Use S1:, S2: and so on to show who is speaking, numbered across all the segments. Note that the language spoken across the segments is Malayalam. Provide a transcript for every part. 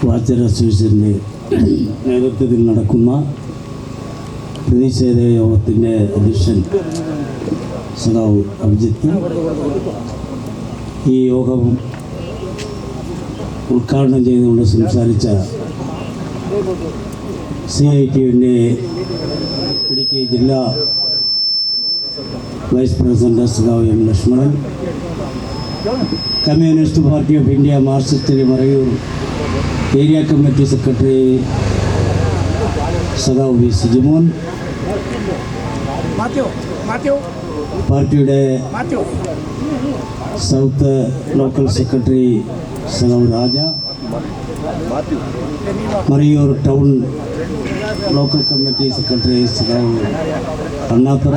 S1: വാച്ചർ അസോസിയേഷൻ്റെ നേതൃത്വത്തിൽ നടക്കുന്ന പ്രതിഷേധ യോഗത്തിൻ്റെ അധ്യക്ഷൻ സഖാവ് അഭിജിത്ത്, ഈ യോഗം ഉദ്ഘാടനം ചെയ്തുകൊണ്ട് സംസാരിച്ച CITUവിൻ്റെ ഇടുക്കി ജില്ലാ വൈസ് പ്രസിഡന്റ് സഖാവ് M. Lakshmanan, communist party of India Marxist Marayur area committee secretary സഖാവ് V. സിജിമോൻ, പാർട്ടിയുടെ സൗത്ത് ലോക്കൽ സെക്രട്ടറി സഖാവ് Raja, Marayur town local committee secretary സഖാവ് Annathara,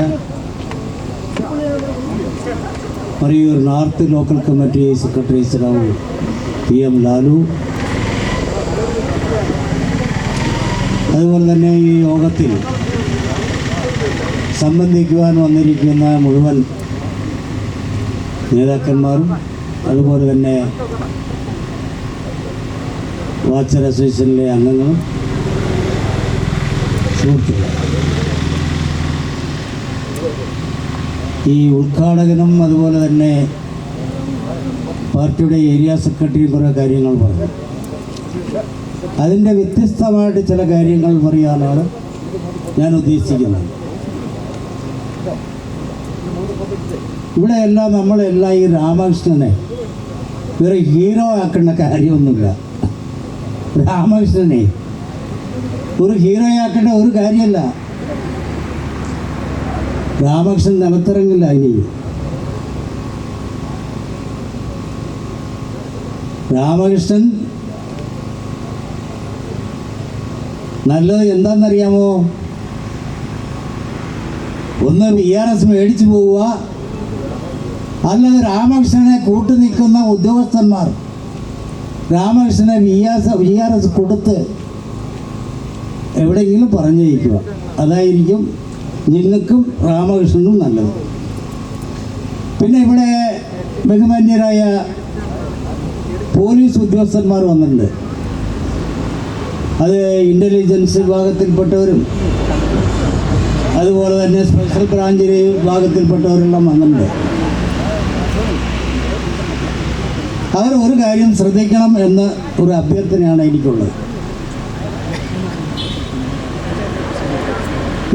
S1: Marayur north local committee secretary സഖാവ് PM. ലാലു, അതുപോലെ തന്നെ ഈ യോഗത്തിൽ സംബന്ധിക്കുവാൻ വന്നിരിക്കുന്ന മുഴുവൻ നേതാക്കന്മാരും, അതുപോലെ തന്നെ വാച്ചർ അസോസിയേഷനിലെ അംഗങ്ങളും സുഹൃത്തുക്കളും, ഈ ഉദ്ഘാടകനും അതുപോലെ തന്നെ പാർട്ടിയുടെ ഏരിയ സെക്രട്ടറിയും കുറേ കാര്യങ്ങൾ പറഞ്ഞു. അതിൻ്റെ വ്യത്യസ്തമായിട്ട് ചില കാര്യങ്ങൾ പറയാനാണ് ഞാൻ ഉദ്ദേശിക്കുന്നത്. ഇവിടെയെല്ലാം നമ്മളെല്ലാം ഈ രാമകൃഷ്ണനെ വേറെ ഹീറോ ആക്കേണ്ട കാര്യമൊന്നുമില്ല. രാമകൃഷ്ണനെ ഒരു ഹീറോ ആക്കേണ്ട ഒരു കാര്യമല്ല. രാമകൃഷ്ണൻ നിലത്തിറങ്ങില്ല. ഇനി രാമകൃഷ്ണൻ നല്ലത് എന്താണെന്നറിയാമോ? ഒന്ന് VRS മേടിച്ചു പോവുക, അല്ലാതെ രാമകൃഷ്ണനെ കൂട്ടു നിൽക്കുന്ന ഉദ്യോഗസ്ഥന്മാർ രാമകൃഷ്ണനെ VRS കൊടുത്ത് എവിടെയെങ്കിലും പറഞ്ഞയക്കുക. അതായിരിക്കും നിങ്ങൾക്കും രാമകൃഷ്ണനും നല്ലത്. പിന്നെ ഇവിടെ ബഹുമാന്യരായ പോലീസ് ഉദ്യോഗസ്ഥന്മാർ വന്നിട്ടുണ്ട്. അത് ഇൻ്റലിജൻസ് വിഭാഗത്തിൽപ്പെട്ടവരും അതുപോലെ തന്നെ സ്പെഷ്യൽ ബ്രാഞ്ച് വിഭാഗത്തിൽപ്പെട്ടവരെല്ലാം വന്നിട്ടുണ്ട്. അവർ ഒരു കാര്യം ശ്രദ്ധിക്കണം എന്ന് ഒരു അഭ്യർത്ഥനയാണ് എനിക്കുള്ളത്.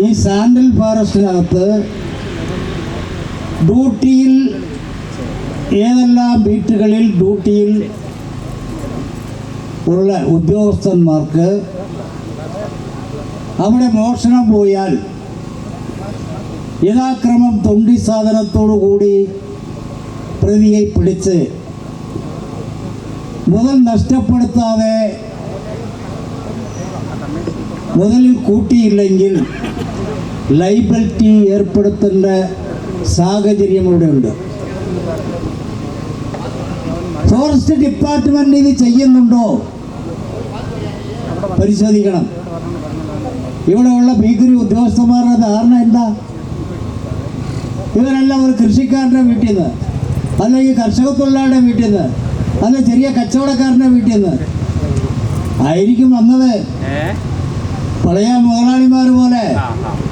S1: ഈ സാൻഡൽ ഫോറസ്റ്റിനകത്ത് ഡ്യൂട്ടിയിൽ ഏതെല്ലാം ബീറ്റുകളിൽ ഡ്യൂട്ടിയിൽ ഉള്ള ഉദ്യോഗസ്ഥന്മാർക്ക് അവിടെ മോഷണം പോയാൽ യഥാക്രമം തൊണ്ടി സാധനത്തോടു കൂടി പ്രതിയെ പിടിച്ച് മുതൽ നഷ്ടപ്പെടുത്താതെ മുതലിൽ കൂട്ടിയില്ലെങ്കിൽ ലൈബിലിറ്റി ഏർപ്പെടുത്തേണ്ട സാഹചര്യം ഇവിടെയുണ്ട്. ഫോറസ്റ്റ് ഡിപ്പാർട്ട്മെന്റ് ഇത് ചെയ്യുന്നുണ്ടോ പരിശോധിക്കണം. ഇവിടെയുള്ള ഭീകര ഉദ്യോഗസ്ഥന്മാരുടെ ധാരണ എന്താ? ഇവരെല്ലാം ഒരു കൃഷിക്കാരൻ്റെ വീട്ടിൽ നിന്ന്, അല്ലെങ്കിൽ കർഷക തൊഴിലാളിയുടെ വീട്ടിൽ നിന്ന്, അല്ല ചെറിയ കച്ചവടക്കാരൻ്റെ വീട്ടിൽ നിന്ന് ആയിരിക്കും വന്നത്. പഴയ മുതലാളിമാർ പോലെ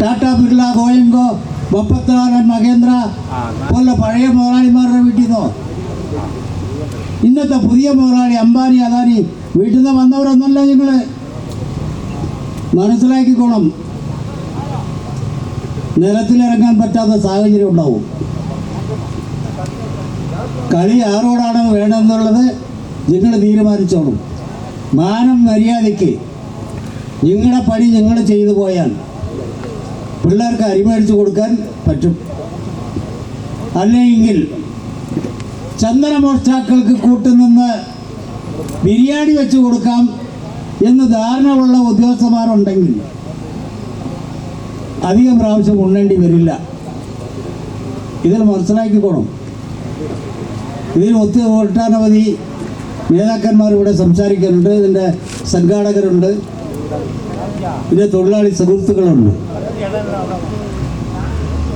S1: ടാറ്റ, ബിർള, ഗോയങ്കോ, ബപ്പത്താരൻ, മഹേന്ദ്ര പോലെ പഴയ മുതലാളിമാരുടെ വീട്ടിൽ നിന്നോ ഇന്നത്തെ പുതിയ മുതലാളി അംബാനി, അദാനി വീട്ടിൽ നിന്ന് വന്നവരൊന്നല്ല. നിങ്ങൾ മനസ്സിലാക്കിക്കോണം. നിലത്തിലിറങ്ങാൻ പറ്റാത്ത സാഹചര്യം ഉണ്ടാവും. കളി ആരോടാണ് വേണമെന്നുള്ളത് നിങ്ങൾ തീരുമാനിച്ചോളും. മാനം മര്യാദയ്ക്ക് നിങ്ങളുടെ പണി നിങ്ങൾ ചെയ്തു പോയാൽ പിള്ളേർക്ക് അരിമേടിച്ചു കൊടുക്കാൻ പറ്റും. അല്ലെങ്കിൽ ചന്ദനമോഷ്ടാക്കൾക്ക് കൂട്ടുനിന്ന് ബിരിയാണി വെച്ച് കൊടുക്കാം എന്ന് ധാരണയുള്ള ഉദ്യോഗസ്ഥന്മാരുണ്ടെങ്കിൽ അധികം പ്രാവശ്യം ഉണ്ണേണ്ടി വരില്ല. ഇതിൽ മനസ്സിലാക്കിക്കോണം. ഇതിൽ ഒട്ടനവധി നേതാക്കന്മാർ ഇവിടെ സംസാരിക്കുന്നുണ്ട്. ഇതിൻ്റെ സംഘാടകരുണ്ട്, ഇതിൻ്റെ തൊഴിലാളി സുഹൃത്തുക്കളുണ്ട്.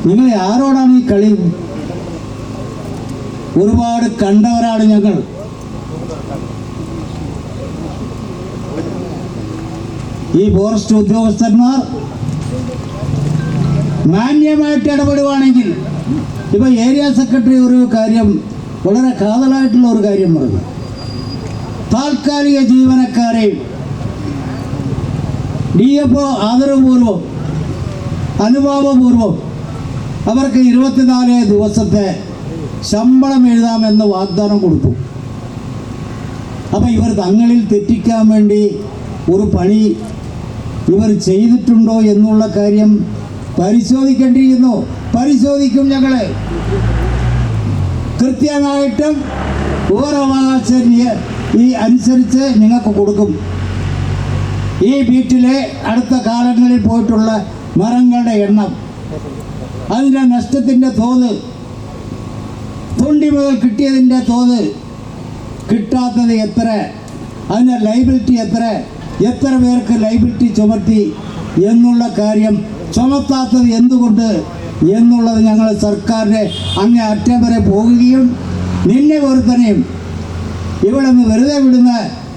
S1: നിങ്ങൾ ആരോടാണ് ഈ കളി? ഒരുപാട് കണ്ടവരാണ് ഞങ്ങൾ. ഈ ഫോറസ്റ്റ് ഉദ്യോഗസ്ഥന്മാർ മാന്യമായിട്ട് ഇടപെടുവാണെങ്കിൽ, ഇപ്പോൾ ഏരിയ സെക്രട്ടറി ഒരു കാര്യം വളരെ കാതലായിട്ടുള്ള ഒരു കാര്യം പറഞ്ഞു. താൽക്കാലിക ജീവനക്കാരെയും DFO ആദരവപൂർവം അനുഭാവപൂർവം അവർക്ക് 24 ദിവസത്തെ ശമ്പളം എഴുതാമെന്ന് വാഗ്ദാനം കൊടുത്തു. അപ്പോൾ ഇവർ തങ്ങളിൽ തെറ്റിക്കാൻ വേണ്ടി ഒരു പണി ഇവർ ചെയ്തിട്ടുണ്ടോ എന്നുള്ള കാര്യം പരിശോധിക്കേണ്ടിയിരിക്കുന്നു. പരിശോധിക്കും. ഞങ്ങൾ കൃത്യമായിട്ടും വിവരാവകാശം ഈ അനുസരിച്ച് നിങ്ങൾക്ക് കൊടുക്കും. ഈ വീട്ടിലെ അടുത്ത കാലങ്ങളിൽ പോയിട്ടുള്ള മരങ്ങളുടെ എണ്ണം, അതിൻ്റെ നഷ്ടത്തിൻ്റെ തോത്, തൊണ്ടി മുതൽ കിട്ടിയതിൻ്റെ തോത്, കിട്ടാത്തത് എത്ര, അതിൻ്റെ ലൈബിലിറ്റി എത്ര പേർക്ക് ലൈബിലിറ്റി ചുമത്തി എന്നുള്ള കാര്യം, ചുമത്താത്തത് എന്തുകൊണ്ട് എന്നുള്ളത് ഞങ്ങൾ സർക്കാരിൻ്റെ അങ്ങേ അറ്റം വരെ പോകുകയും നിന്നെ ഒരുത്തനെയും ഇവിടെ നിന്ന് വെറുതെ വിടുന്ന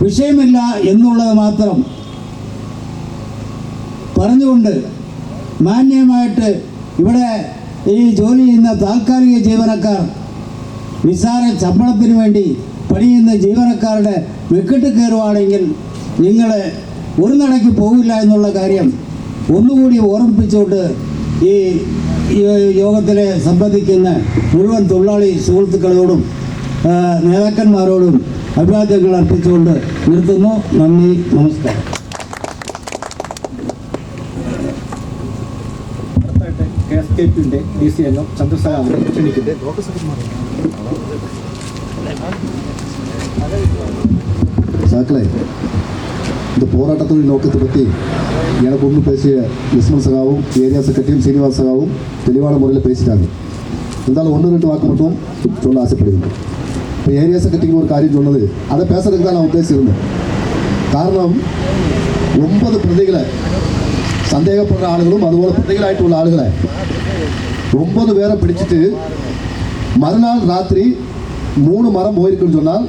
S1: വിഷയമില്ല എന്നുള്ളത് മാത്രം പറഞ്ഞുകൊണ്ട് മാന്യമായിട്ട് ഇവിടെ ഈ ജോലി ചെയ്യുന്ന താൽക്കാലിക ജീവനക്കാർ നിസ്സാര ശമ്പളത്തിന് വേണ്ടി പണിയുന്ന ജീവനക്കാരുടെ വെക്കിട്ട് കയറുവാണെങ്കിൽ നിങ്ങൾ ഒരു നടയ്ക്ക് പോകില്ല എന്നുള്ള കാര്യം ഒന്നുകൂടി ഓർമ്മിപ്പിച്ചുകൊണ്ട് ഈ യോഗത്തിൽ സംബന്ധിക്കുന്ന മുഴുവൻ തൊഴിലാളി സുഹൃത്തുക്കളോടും നേതാക്കന്മാരോടും അഭിവാദ്യങ്ങൾ അർപ്പിച്ചുകൊണ്ട് നിർത്തുന്നു. നന്ദി, നമസ്കാരം.
S2: KSKPയുടെ DC അംഗം ചന്ദ്രശേഖരനെ ക്ഷണിക്കുന്നു.
S3: சாக்களே, இந்த போராட்டத்தின் நோக்கத்தை பற்றி எனக்கு ஒன்று பேசிய லட்சுமண் சகாவும் ஏரியா செக்ரட்டரியும் சீனிவாஸ் சகாவும் தெளிவான முறையில் பேசிட்டாங்க. இருந்தாலும் 1-2 வாக்கு மட்டும் சொல்ல ஆசைப்படுகிறேன். இப்போ ஏரியா செக்ரட்டரிக்கு ஒரு காரியம் சொன்னது, அதை பேசுறதுக்கு தான் நான் உத்தேசிச்சிருந்தேன். காரணம் 9 பிரதிகளை சந்தேகப்படுற ஆளுகளும் அதுபோல் பிரதிகளாயிட்டு உள்ள ஆளுகளை 9 பேரை பிடிச்சிட்டு மறுநாள் ராத்திரி 3 மரம் போயிருக்குன்னு சொன்னால்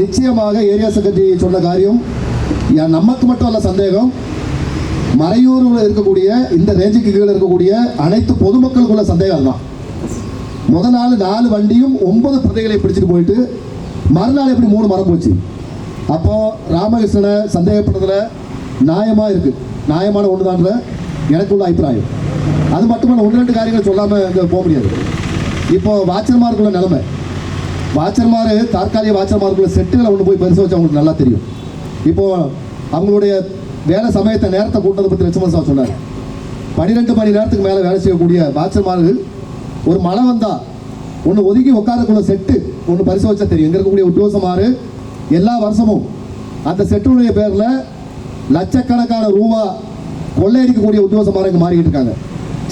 S3: நிச்சயமாக ஏரியா செக்ரட்டரி சொன்ன காரியம் நமக்கு மட்டும் அல்ல சந்தேகம், மறையூரில் இருக்கக்கூடிய இந்த ரேஞ்சுக்கு கீழே இருக்கக்கூடிய அனைத்து பொதுமக்களுக்குள்ள சந்தேகம் தான். முதல் நாள் 4 வண்டியும் 9 பிரதிகளை பிடிச்சிட்டு போயிட்டு மறுநாள் எப்படி 3 மரம் போச்சு? அப்போ ராமகிருஷ்ணனை சந்தேகப்படுறதுல நியாயமாக இருக்கு, நியாயமான ஒன்று தான் எனக்கு உள்ள அபிப்பிராயம். அது மட்டுமல்ல, 1-2 காரியங்கள் சொல்லாமல் இங்கே போக முடியாது. இப்போ வாச்சர்மாருக்குள்ள நிலைமை, வாச்சர்மார் தற்காலிக வாச்சர்மாருக்குள்ள செட்டுகளை ஒன்று போய் பரிசோதிச்சு அவங்களுக்கு நல்லா தெரியும். இப்போது அவங்களுடைய வேலை சமயத்தை நேரத்தை கூட்டத்தை பற்றி லட்சுமண் சார் சொன்னார். 12 மணி நேரத்துக்கு மேலே வேலை செய்யக்கூடிய வாச்சர்மார்கள் ஒரு மழை வந்தால் ஒன்று ஒதுக்கி உட்காரக்குள்ள செட்டு ஒன்று பரிசோதிச்சா தெரியும். இங்கே இருக்கக்கூடிய உத்தியோகமாறு எல்லா வருஷமும் அந்த செட்டுடைய பேரில் லட்சக்கணக்கான ரூபா கொள்ளையடிக்கக்கூடிய உத்தியோகமாறு இங்கே மாறிக்கிட்டு இருக்காங்க.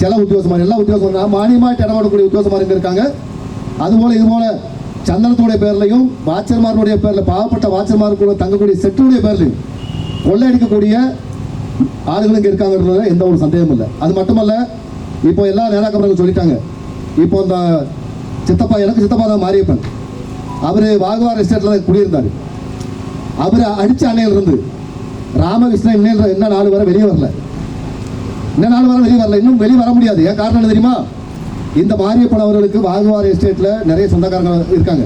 S3: சில உத்தியோகமாறு, எல்லா உத்தியோகமாறு மானியமாയിട്ട് இடமாடக்கூடிய உத்தியோகமாறு இங்கே இருக்காங்க. அதுபோல் இதுபோல் சந்தனத்துடைய பேர்லையும் வாச்சர்மாருடைய பேரில் பாவப்பட்ட வாச்சர்மாருக்குள்ள தங்கக்கூடிய செட்டுடைய பேர்லையும் கொள்ளையடிக்கக்கூடிய ஆளுகளும் இங்கே இருக்காங்கன்றதுல எந்த ஒரு சந்தேகமும் இல்லை. அது மட்டுமல்ல, இப்போ எல்லா நேதாக்கர்கள் சொல்லிட்டாங்க. இப்போ இந்த எனக்கு சித்தப்பா தான் மாரியப்பன், அவர் வாகவார் எஸ்டேட்டில் குடியிருந்தார். அவர் அடித்த அணையிலிருந்து ராமகிருஷ்ணன் இன்னும் 4 வரை வெளியே வரல, இன்னும் வெளியே வர முடியாது. ஏன் காரணம் என்ன தெரியுமா? இந்த மாரியப்பன் அவர்களுக்கு வாகவார் எஸ்டேட்டில் நிறைய சொந்தக்காரங்க இருக்காங்க.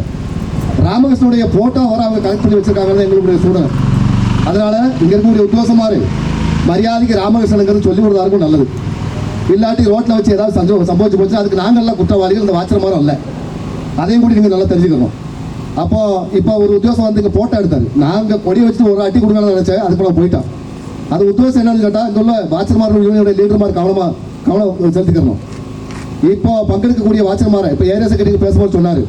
S3: ராமகிருஷ்ணனுடைய போட்டோ வர அவங்க கலெக்ட் பண்ணி வச்சிருக்காங்க எங்களுடைய சூழ்நிலை. அதனால இங்கே இருக்கக்கூடிய உத்தியோகமாறு மரியாதைக்கு ராமகிருஷ்ணனுங்கிறது சொல்லி கொடுத்தாருக்கும் நல்லது. இல்லாட்டி ரோட்டில் வச்சு ஏதாவது சம்பவிச்சு போச்சு, அதுக்கு நாங்கள்லாம் குற்றவாளிகள், இந்த வாச்சரமாரும் இல்லை. அதையும் கூட நீங்கள் நல்லா தெரிஞ்சுக்கணும். அப்போது இப்போ ஒரு உத்தியோகம் வந்து இங்கே போட்டோ எடுத்தார். நாங்கள் கொடி வச்சுட்டு ஒரு அட்டி கொடுக்கணும்னு நினச்சேன், அதுக்குள்ள போயிட்டான். அது உத்தியோகம் என்னன்னு கேட்டால் இங்கே உள்ள வாச்சர்மார் யூனியனுடைய லீடர்மார் கவனம் செலுத்திக்கணும். இப்போ பங்கெடுக்கக்கூடிய வாச்சர்மாரை இப்போ ஏரியா செக்ரட்டரி பேசும்போது சொன்னார்,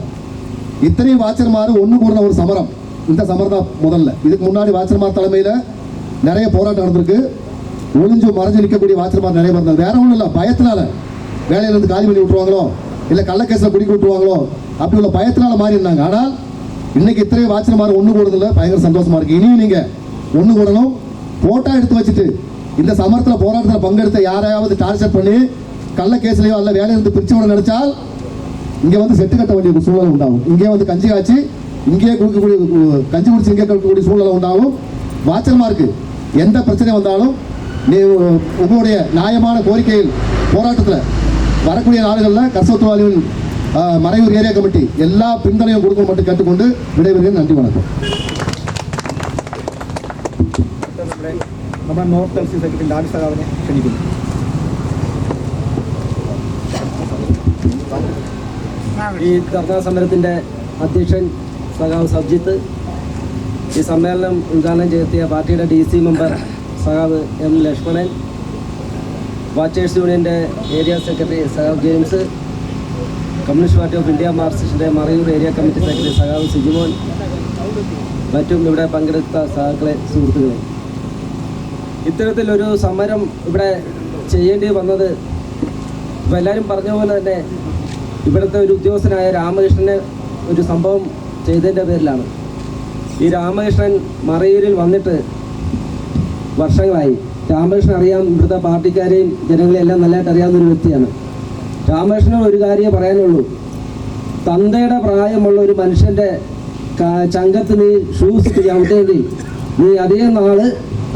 S3: இத்தனையும் வாச்சர்மார் ஒன்று கூடின ஒரு சமரம். இந்த சமரம் தான் முதல்ல. இதுக்கு முன்னாடி வாச்சர்மார் தலைமையில் நிறைய போராட்டம் நடந்திருக்கு. ஒளிஞ்சு மறைஞ்சு நிற்கக்கூடிய வாச்சர்மார் நிறைய இருந்தாங்க. வேற ஒன்றும் இல்லை, பயத்தினால வேலையிலேருந்து காலி பண்ணி விட்டுருவாங்களோ, இல்லை கள்ளக்கேசில் குடிக்க விட்டுருவாங்களோ அப்படி உள்ள பயத்தினால மாறி இருந்தாங்க. ஆனால் இன்னைக்கு இத்தனை வாச்சர்மார் ஒன்று கூடுறதுல பயங்கர சந்தோஷமா இருக்கு. இனியும் நீங்கள் ஒன்று கூடணும். போட்டோ எடுத்து வச்சுட்டு இந்த சமரத்தில் போராட்டத்தில் பங்கெடுத்த யாரையாவது டார்ச்சர் பண்ணி கள்ள கேஸ்லையோ அல்ல வேலையிலிருந்து பிரிச்சு விட நினைச்சால் இங்கே வந்து செட்டு கட்ட வேண்டிய சூழ்நிலை உண்டாகும். இங்கே வந்து கஞ்சி காய்ச்சி இங்கேயே குடிக்கக்கூடிய கஞ்சி குடிச்சு இங்கே கொடுக்கக்கூடிய சூழ்நிலை உண்டாகும். வாச்சர்மாருக்கு எந்த பிரச்சனை வந்தாலும் உங்களுடைய நியாயமான கோரிக்கையில் போராட்டத்தில் வரக்கூடிய நாடுகளில் கர்சத்துவாலியின் மறையூர் ஏரியா கமிட்டி எல்லா பின்தனையும் கொடுக்க மட்டும் கேட்டுக்கொண்டு விடைபெறுகிறேன். நன்றி, வணக்கம்.
S2: നമ്മുടെ north L C secretary Lal സഖാവിനെ ക്ഷണിക്കുന്നു.
S4: ഈ ധർണാ സമരത്തിൻ്റെ അധ്യക്ഷൻ സഖാവ് സബ്ജിത്ത്, ഈ സമ്മേളനം ഉദ്ഘാടനം ചെയ്തെത്തിയ പാർട്ടിയുടെ DC മെമ്പർ സഖാവ് M. ലക്ഷ്മണൻ, വാച്ചേഴ്സ് യൂണിയൻ്റെ ഏരിയ സെക്രട്ടറി സഖാവ് James, communist party of India മാർക്സിസ്റ്റിൻ്റെ മറയൂർ ഏരിയ കമ്മിറ്റി സെക്രട്ടറി സഖാവ് സിജിമോൻ, മറ്റും ഇവിടെ പങ്കെടുത്ത സഖാക്കളെ, സുഹൃത്തുക്കളെ, ഇത്തരത്തിലൊരു സമരം ഇവിടെ ചെയ്യേണ്ടി വന്നത് ഇപ്പോൾ എല്ലാവരും പറഞ്ഞ പോലെ തന്നെ ഇവിടുത്തെ ഒരു ഉദ്യോഗസ്ഥനായ രാമകൃഷ്ണനെ ഒരു സംഭവം ചെയ്തതിൻ്റെ പേരിലാണ്. ഈ രാമകൃഷ്ണൻ മറയൂരിൽ വന്നിട്ട് വർഷങ്ങളായി. രാമകൃഷ്ണൻ അറിയാം, ഇവിടുത്തെ പാർട്ടിക്കാരെയും ജനങ്ങളെയും എല്ലാം നല്ലതായിട്ട് അറിയാവുന്നൊരു വ്യക്തിയാണ്. രാമകൃഷ്ണൻ ഒരു കാര്യമേ പറയാനുള്ളൂ, തന്തയുടെ പ്രായമുള്ള ഒരു മനുഷ്യൻ്റെ ചങ്കത്ത് നീ ഷൂസ് ഇട്ട് ചവിട്ടേണ്ടി നീ അധികം നാള്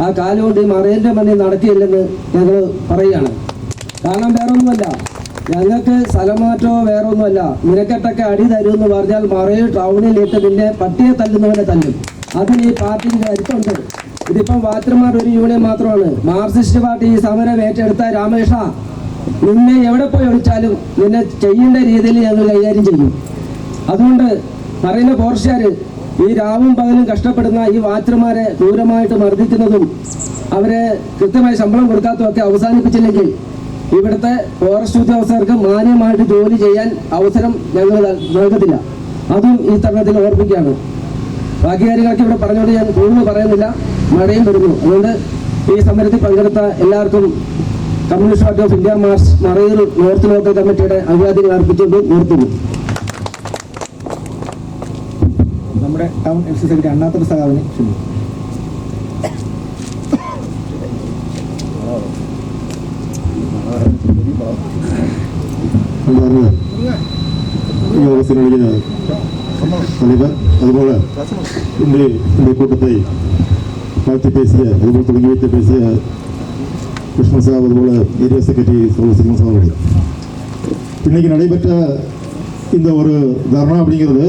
S4: ആ കാലുകൊണ്ട് ഈ മറയൂരിൻ്റെ മണ്ണിൽ നടത്തിയില്ലെന്ന് ഞങ്ങൾ പറയുകയാണ്. കാരണം വേറെ ഒന്നുമല്ല, ഞങ്ങൾക്ക് സ്ഥലമാറ്റമോ വേറെ ഒന്നുമല്ല. നിനക്കെട്ടൊക്കെ അടി തരുമെന്ന് പറഞ്ഞാൽ മറയൂർ ടൗണിലിട്ട് നിന്നെ പട്ടിയെ തല്ലുന്നവനെ തല്ലും. അതിന് ഈ പാർട്ടിക്ക് കരുത്തുണ്ട്. ഇതിപ്പം വാച്ചർമാർ ഒരു യൂണിയൻ മാത്രമാണ്. മാർക്സിസ്റ്റ് പാർട്ടി ഈ സമരം ഏറ്റെടുത്ത രാമകൃഷ്ണ, നിന്നെ എവിടെ പോയി ഒളിച്ചാലും നിന്നെ ചെയ്യേണ്ട രീതിയിൽ ഞങ്ങൾ കൈകാര്യം ചെയ്യും. അതുകൊണ്ട് പറയുന്ന ഫോറസ്റ്റുകാർ ഈ രാവും പകലും കഷ്ടപ്പെടുന്ന ഈ വാച്ചർമാരെ ക്രൂരമായിട്ട് മർദ്ദിക്കുന്നതും അവരെ കൃത്യമായി ശമ്പളം കൊടുക്കാത്തതൊക്കെ അവസാനിപ്പിച്ചില്ലെങ്കിൽ ഇവിടുത്തെ ഫോറസ്റ്റ് ഉദ്യോഗസ്ഥർക്ക് മാന്യമായിട്ട് ജോലി ചെയ്യാൻ അവസരം ഞങ്ങൾ നൽകത്തില്ല. അതും ഈ തരണത്തിൽ ഓർമ്മിക്കുകയാണ്. ബാക്കി കാര്യങ്ങളൊക്കെ ഇവിടെ പറഞ്ഞുകൊണ്ട് ഞാൻ കൂടുതൽ പറയുന്നില്ല, മഴയും വരുന്നു. അതുകൊണ്ട് ഈ സമരത്തിൽ പങ്കെടുത്ത എല്ലാവർക്കും communist party of India Marayoor north local കമ്മിറ്റിയുടെ അഭിവാദ്യങ്ങൾ അർപ്പിച്ചുകൊണ്ട് നിർത്തുന്നു.
S2: നമ്മുടെ town L C secretary Annathur സഖാവിനെ ക്ഷണിക്കുന്നു.
S3: യോഗത്തിനുള്ളിൽ தலைவர் அதுபோல இந்த கூட்டத்தை வாழ்த்தி பேசிய அதுபோல் தொடங்கி வைத்து பேசிய கிருஷ்ணன் சார் அதுபோல ஏரியா செக்ரட்டரி சிவன் சார் இன்னைக்கு நடைபெற்ற இந்த ஒரு தர்ணா அப்படிங்கிறது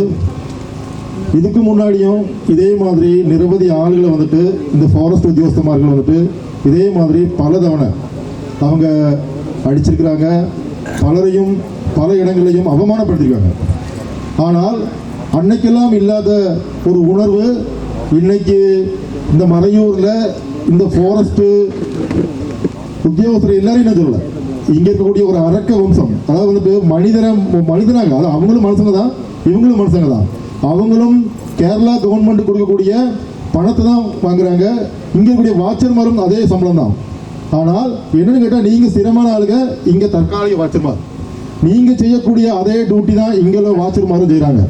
S3: இதுக்கு முன்னாடியும் இதே மாதிரி நிரவധി ஆளுகளை வந்துட்டு இந்த ஃபாரஸ்ட் உத்தியோகஸ்தமார்கள் வந்துட்டு இதே மாதிரி பல தவணை அவங்க அடிச்சிருக்கிறாங்க, பலரையும் பல இடங்களையும் அவமானப்படுத்திருக்காங்க. ஆனால் அன்னைக்கெல்லாம் இல்லாத ஒரு உணர்வு இன்னைக்கு இந்த மறையூரில் இந்த ஃபாரஸ்ட் உத்தியோகஸ்தர் எல்லாரும் என்ன சொல்லல, இங்கே இருக்கக்கூடிய ஒரு அரக்க வம்சம், அதாவது வந்துட்டு மனிதனாக, அதாவது அவங்களும் மனுஷங்க தான், இவங்களும் மனுஷங்க தான். அவங்களும் கேரளா கவர்மெண்ட் கொடுக்கக்கூடிய பணத்தை தான் வாங்குறாங்க. இங்கே இருக்கக்கூடிய வாச்சர்மாரும் அதே சம்பளம் தான். ஆனால் என்னன்னு கேட்டால், நீங்கள் ஸ்திரமான ஆளுங்க, இங்கே தற்காலிக வாச்சர்மார், நீங்கள் செய்யக்கூடிய அதே டியூட்டி தான் இங்கே வாச்சர்மாரும் செய்கிறாங்க.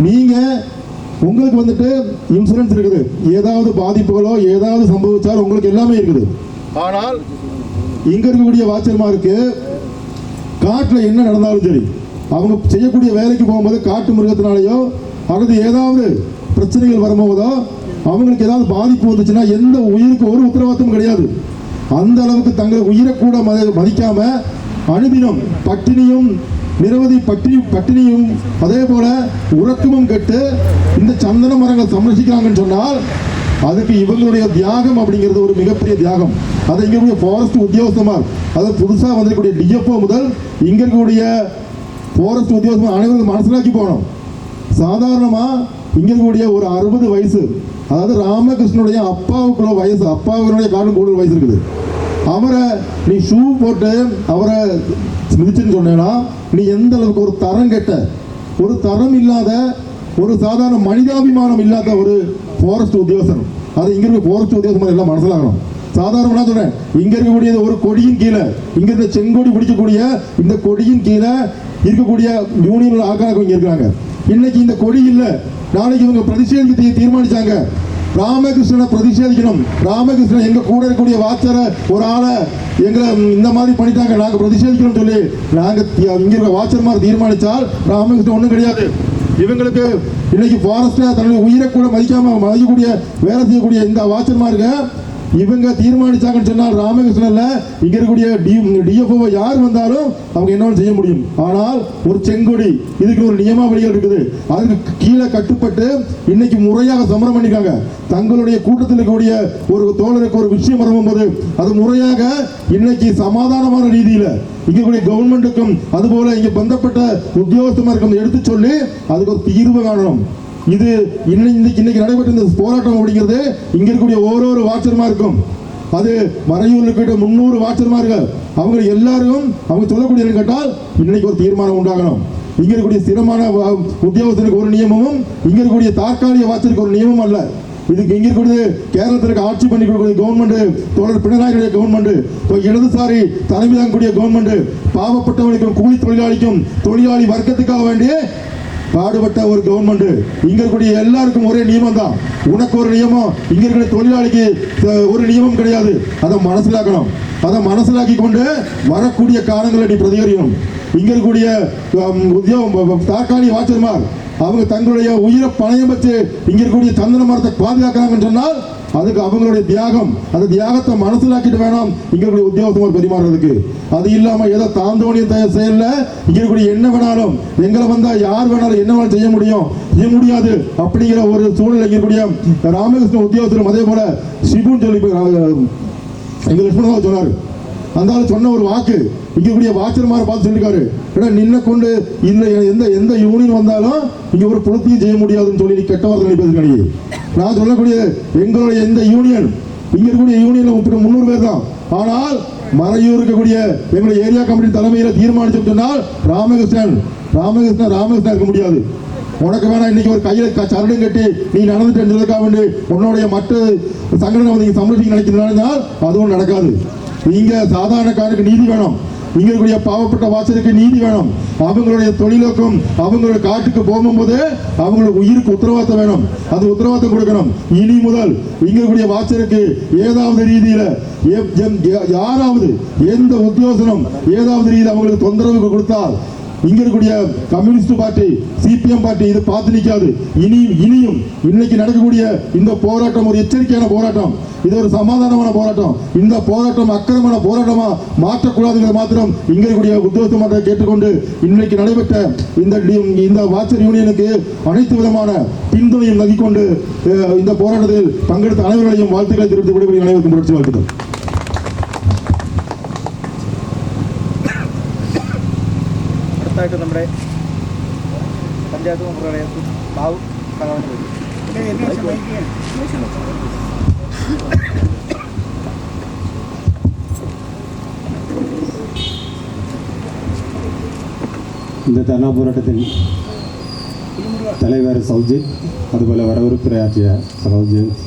S3: நீங்கள் உங்களுக்கு வந்துட்டு இன்சூரன்ஸ் இருக்குது, ஏதாவது பாதிப்புகளோ ஏதாவது சம்பவிச்சால் உங்களுக்கு எல்லாமே இருக்குது. ஆனால் இங்கே இருக்கக்கூடிய வாச்சர்மாருக்கு காட்டில் என்ன நடந்தாலும் சரி, அவங்க செய்யக்கூடிய வேலைக்கு போகும்போது காட்டு மிருகத்தினாலேயோ அல்லது ஏதாவது பிரச்சனைகள் வரும்போதோ அவங்களுக்கு ஏதாவது பாதிப்பு வந்துச்சுன்னா எந்த உயிருக்கு ஒரு உத்தரவாதமும் கிடையாது. அந்த அளவுக்கு தங்கள் உயிரை கூட மதிக்காம அனுதினம் பட்டினியும் நிரவധി பட்டினியும் அதே போல உறக்கமும் கெட்டு இந்த சந்தன மரங்கள் சம்ரட்சிக்கிறாங்கன்னு சொன்னால் அதுக்கு இவங்களுடைய தியாகம் அப்படிங்கிறது ஒரு மிகப்பெரிய தியாகம். அதை இங்கே இருக்கக்கூடிய ஃபாரஸ்ட் உத்தியோகஸ்தமார், அதாவது புதுசாக வந்திருக்கக்கூடிய DFO முதல் இங்கே இருக்கக்கூடிய ஃபாரஸ்ட் உத்தியோகஸ்தமார் அனைவரும் மனசிலாக்கி போகணும். சாதாரணமாக இங்கே இருக்கக்கூடிய ஒரு 60 வயசு, அதாவது ராமகிருஷ்ணனுடைய அப்பாவுக்குள்ள வயசு, அப்பாவுடைய காலம் கூடுதல் வயசு இருக்குது. அவரை நீ ஷூ போட்டு அவரை மிதிச்சுன்னு சொன்னேன்னா நீ எந்த அளவுக்கு ஒரு தரம் கெட்ட, ஒரு தரம் இல்லாத, ஒரு சாதாரண மனிதாபிமானம் இல்லாத ஒரு ஃபாரஸ்ட் உத்தியோகஸ்தன். அது இங்கே இருக்க ஃபாரஸ்ட் உத்தியோகஸ்தர் எல்லாம் மனசிலாகணும். சாதாரணமாக சொல்றேன், இங்க இருக்கக்கூடியது ஒரு கொடியின் கீழே, இங்க இருந்த செங்கொடி பிடிக்கக்கூடிய இந்த கொடியின் கீழே இருக்கக்கூடிய யூனியன் ஆக்காக இங்க இருக்காங்க. இன்னைக்கு இந்த கொடி இல்லை, நாளைக்கு இவங்க பிரதிஷேதிக்க தீர்மானிச்சாங்க, ராமகிருஷ்ணனை பிரதிஷேதிக்கணும், ராமகிருஷ்ணன் எங்க கூட இருக்கக்கூடிய வாச்சர ஒரு ஆளை எங்களை இந்த மாதிரி பண்ணிட்டாங்க, நாங்க பிரதிஷேதிக்கணும் சொல்லி நாங்க இங்க இருக்க வாச்சர்மார் தீர்மானிச்சால் ராமகிருஷ்ணன் ஒன்றும் கிடையாது. இவங்களுக்கு இன்னைக்கு ஃபாரஸ்ட்ல தன்னுடைய உயிரை கூட மதிக்காம மதிக்கக்கூடிய வேலை செய்யக்கூடிய இந்த வாச்சர்மாருக்கு இவங்க தீர்மானிச்சாங்கன்னு சொன்னால் ராமகிருஷ்ணன்ல இங்க இருக்கக்கூடிய டிஎஃப்ஓ யார் வந்தாலும் அவங்க என்ன செய்ய முடியும். ஆனால் ஒரு செங்கொடி இதுக்கு ஒரு நியமாவளிகள் இருக்குது. அதுக்கு கீழே கட்டுப்பட்டு இன்னைக்கு முறையாக சமரம் பண்ணிக்காங்க. தங்களுடைய கூட்டத்தில் இருக்கக்கூடிய ஒரு தோழருக்கு ஒரு விஷயம் வரும்போது அது முறையாக இன்னைக்கு சமாதானமான ரீதியில இங்க கவர்மெண்ட்டுக்கும் அதுபோல இங்க பந்தப்பட்ட உத்தியோகஸ்தமாருக்கும் எடுத்து சொல்லி அதுக்கு ஒரு தீர்வு காணணும். இது இன்னைக்கு நடைபெற்ற இந்த போராட்டம் அப்படிங்கிறது இங்க இருக்கக்கூடிய ஒவ்வொரு வாட்சர்மாருக்கும், அது மறையூர்ல இருக்கிட்ட 300 வாட்சர்மார்கள் அவங்க எல்லாரும் அவங்க சொல்லக்கூடிய கேட்டால் இன்னைக்கு ஒரு தீர்மானம் உண்டாகணும். இங்க இருக்கக்கூடிய ஸ்திரமான உத்தியோகத்திற்கு ஒரு நியமமும் இங்க இருக்கக்கூடிய தற்காலிக வாட்சருக்கு ஒரு நியமம் அல்ல. இதுக்கு இங்க இருக்கக்கூடிய கேரளத்திற்கு ஆட்சி பண்ணி கொடுக்கக்கூடிய கவர்மெண்ட் தோழர் பினராயியுடைய கவர்மெண்ட், இடதுசாரி தலைமை தாங்கக்கூடிய கவர்மெண்ட், பாவப்பட்டவர்களுக்கும் கூலி தொழிலாளிக்கும் தொழிலாளி வர்க்கத்துக்காக வேண்டிய பாடுபட்ட ஒரு கவர்மெண்ட். இங்க இருக்கக்கூடிய எல்லாருக்கும் ஒரே நியமம் தான். உனக்கு ஒரு நியமம், இங்க இருக்கிற தொழிலாளிக்கு ஒரு நியமம் கிடையாது. அதை மனசிலாக்கணும். அதை மனசிலாக்கி கொண்டு வரக்கூடிய காலங்களை நீ பிரதிகரிக்கணும். இங்க இருக்கக்கூடிய தற்காலிக வாட்சர்மார் அவங்க தங்களுடைய உயிரை பணையம் வச்சு இங்க இருக்கக்கூடிய சந்தன மரத்தை பாதுகாக்கிறாங்கன்னு சொன்னால் அதுக்கு அவங்களுடைய தியாகம், அந்த தியாகத்தை மனசிலாக்கிட்டு வேணாம் இங்க இருக்கக்கூடிய உத்தியோகத்தோர் பரிமாறுறதுக்கு. அது இல்லாம ஏதோ தாந்தோணிய செயல்ல இங்க இருக்கக்கூடிய என்ன வேணாலும் எங்களை வந்தா யார் வேணாலும் என்ன வேணாலும் செய்ய முடியாது அப்படிங்கிற ஒரு சூழ்நிலை இருக்கக்கூடிய ராமகிருஷ்ண உத்தியோகத்திலும் அதே போல சிபுன்னு சொல்லி எங்க லட்சுமணராவ் சொன்னாரு. அந்த சொன்ன ஒரு வாக்கு இங்க கூடிய வாட்சர்மாரை பார்த்து சொல்லிருக்காரு, நின்ன கொண்டு எந்த யூனியன் வந்தாலும் இங்க ஒரு புலத்தையும் செய்ய முடியாதுன்னு சொல்லி நீ கெட்ட வார்த்தை நினைப்பது. நான் சொல்லக்கூடிய எங்களுடைய எந்த யூனியன் இங்க இருக்கக்கூடிய யூனியன்ல 300 பேர் தான். ஆனால் மறையூர் இருக்கக்கூடிய எங்களுடைய ஏரியா கமிட்டி தலைமையில தீர்மானிச்சு சொன்னால் ராமகிருஷ்ணன் இருக்க முடியாது. உனக்கு வேணா இன்னைக்கு ஒரு கையில சரடும் கட்டி நீ நடந்துட்டு வேண்டி உன்னுடைய மற்ற சங்கடங்களை வந்து சமரசிக்க நினைக்கிறதுனால அதுவும் நடக்காது. நீங்க சாதாரணக்காரருக்கு நீதி வேணும். இங்க இருக்கக்கூடிய பாவப்பட்ட வாசலுக்கு நீதி வேணும். அவங்களுடைய தொழிலுக்கும் அவங்களுடைய காட்டுக்கு போகும்போது அவங்களுக்கு உயிருக்கு உத்தரவாதம் வேணும். அது உத்தரவாதம் கொடுக்கணும். இனி முதல் இங்க இருக்கக்கூடிய வாசலுக்கு ஏதாவது ரீதியில யாராவது எந்த உத்தியோகனும் ஏதாவது ரீதியில் அவங்களுக்கு தொந்தரவு கொடுத்தால் இங்க இருக்கக்கூடிய கம்யூனிஸ்ட் பார்ட்டி, சிபிஎம் பார்ட்டி இது பார்த்து நிற்காது. இனியும் இன்னைக்கு நடக்கக்கூடிய இந்த போராட்டம் ஒரு எச்சரிக்கையான போராட்டம். இது ஒரு சமாதானமான போராட்டம். இந்த போராட்டம் அக்கிரமான போராட்டமா மாற்றக்கூடாதுங்கிறது மாத்திரம் இங்க இருக்கக்கூடிய உத்தியோகத்தை கேட்டுக்கொண்டு இன்னைக்கு நடைபெற்ற இந்த வாட்சர் யூனியனுக்கு அனைத்து விதமான பின்துணையும் நல்கிக்கொண்டு இந்த போராட்டத்தில் பங்கெடுத்த அனைவர்களையும் வாழ்த்துக்களை தெரிவித்து விடுபடி அனைவருக்கும் புரட்சி வாழ்த்துக்கள்.
S2: അടുത്തായിട്ട് നമ്മുടെ പഞ്ചായത്ത് മെമ്പറുടെ ബാബു സഖാവിന് വരും.
S5: இந்த தர்ணா போராட்டத்தின் தலைவர் சௌஜித், அதுபோல் வரவேற்புரை ஆற்றிய சகோஜன்ஸ்,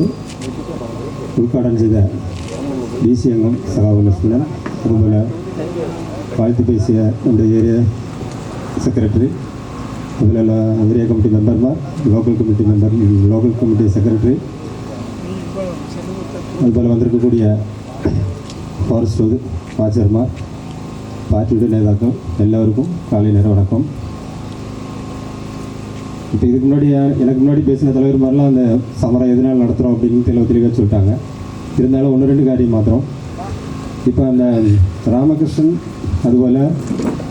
S5: உദ്ഘാടനം செய்த டிசி அங்கம் சகாவு லட்சுமணன், அதுபோல் வாழ்த்து பேசிய நம்முடைய ஏரியா செக்ரட்டரி, அதுபோல் ஏரியா கமிட்டி மெம்பர்மார், லோக்கல் கமிட்டி செக்ரட்டரி, அதுபோல் வந்திருக்கக்கூடிய ஃபாரஸ்ட் வாட்சர்மார், பார்ட்டியுடைய நேதாக்கள் எல்லாருக்கும் காலை நேர வணக்கம். இப்போ இதுக்கு முன்னாடி எனக்கு முன்னாடி பேசின தலைவர் மாதிரிலாம் அந்த சமரம் எதனால் நடத்துகிறோம் அப்படின்னு தெளிவாக சொல்லிட்டாங்க. இருந்தாலும் 1-2 காரியம் மாத்திரம். இப்போ அந்த ராமகிருஷ்ணன் அதுபோல்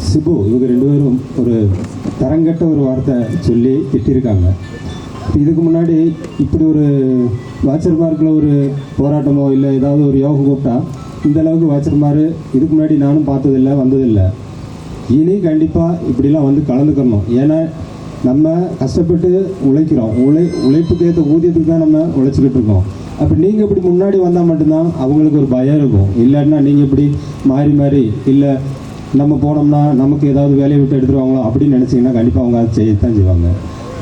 S5: சிபு இவங்க 2 பேரும் ஒரு தரங்கட்ட ஒரு வார்த்தை சொல்லி திட்டிருக்காங்க. இப்போ இதுக்கு முன்னாடி இப்படி ஒரு வாட்சர்மார்க்கில் ஒரு போராட்டமோ இல்லை ஏதாவது ஒரு யோகம் கூப்பிட்டா இந்த அளவுக்கு வாட்சர்மார் இதுக்கு முன்னாடி நானும் பார்த்ததில்லை, வந்ததில்லை. இனி கண்டிப்பாக இப்படிலாம் வந்து கலந்துக்கணும். ஏன்னா நம்ம கஷ்டப்பட்டு உழைக்கிறோம். உழைப்புக்கு ஏற்ற ஊதியத்துக்கு தான் நம்ம உழைச்சிக்கிட்டு இருக்கோம். அப்போ நீங்கள் இப்படி முன்னாடி வந்தால் மட்டும்தான் அவங்களுக்கு ஒரு பயம் இருக்கும். இல்லைன்னா நீங்கள் இப்படி மாறி இல்லை நம்ம போனோம்னா நமக்கு ஏதாவது வேலையை விட்டு எடுத்துருவாங்களோ அப்படின்னு நினச்சிங்கன்னா கண்டிப்பாக அவங்க அதை செய்யத்தான் செய்வாங்க.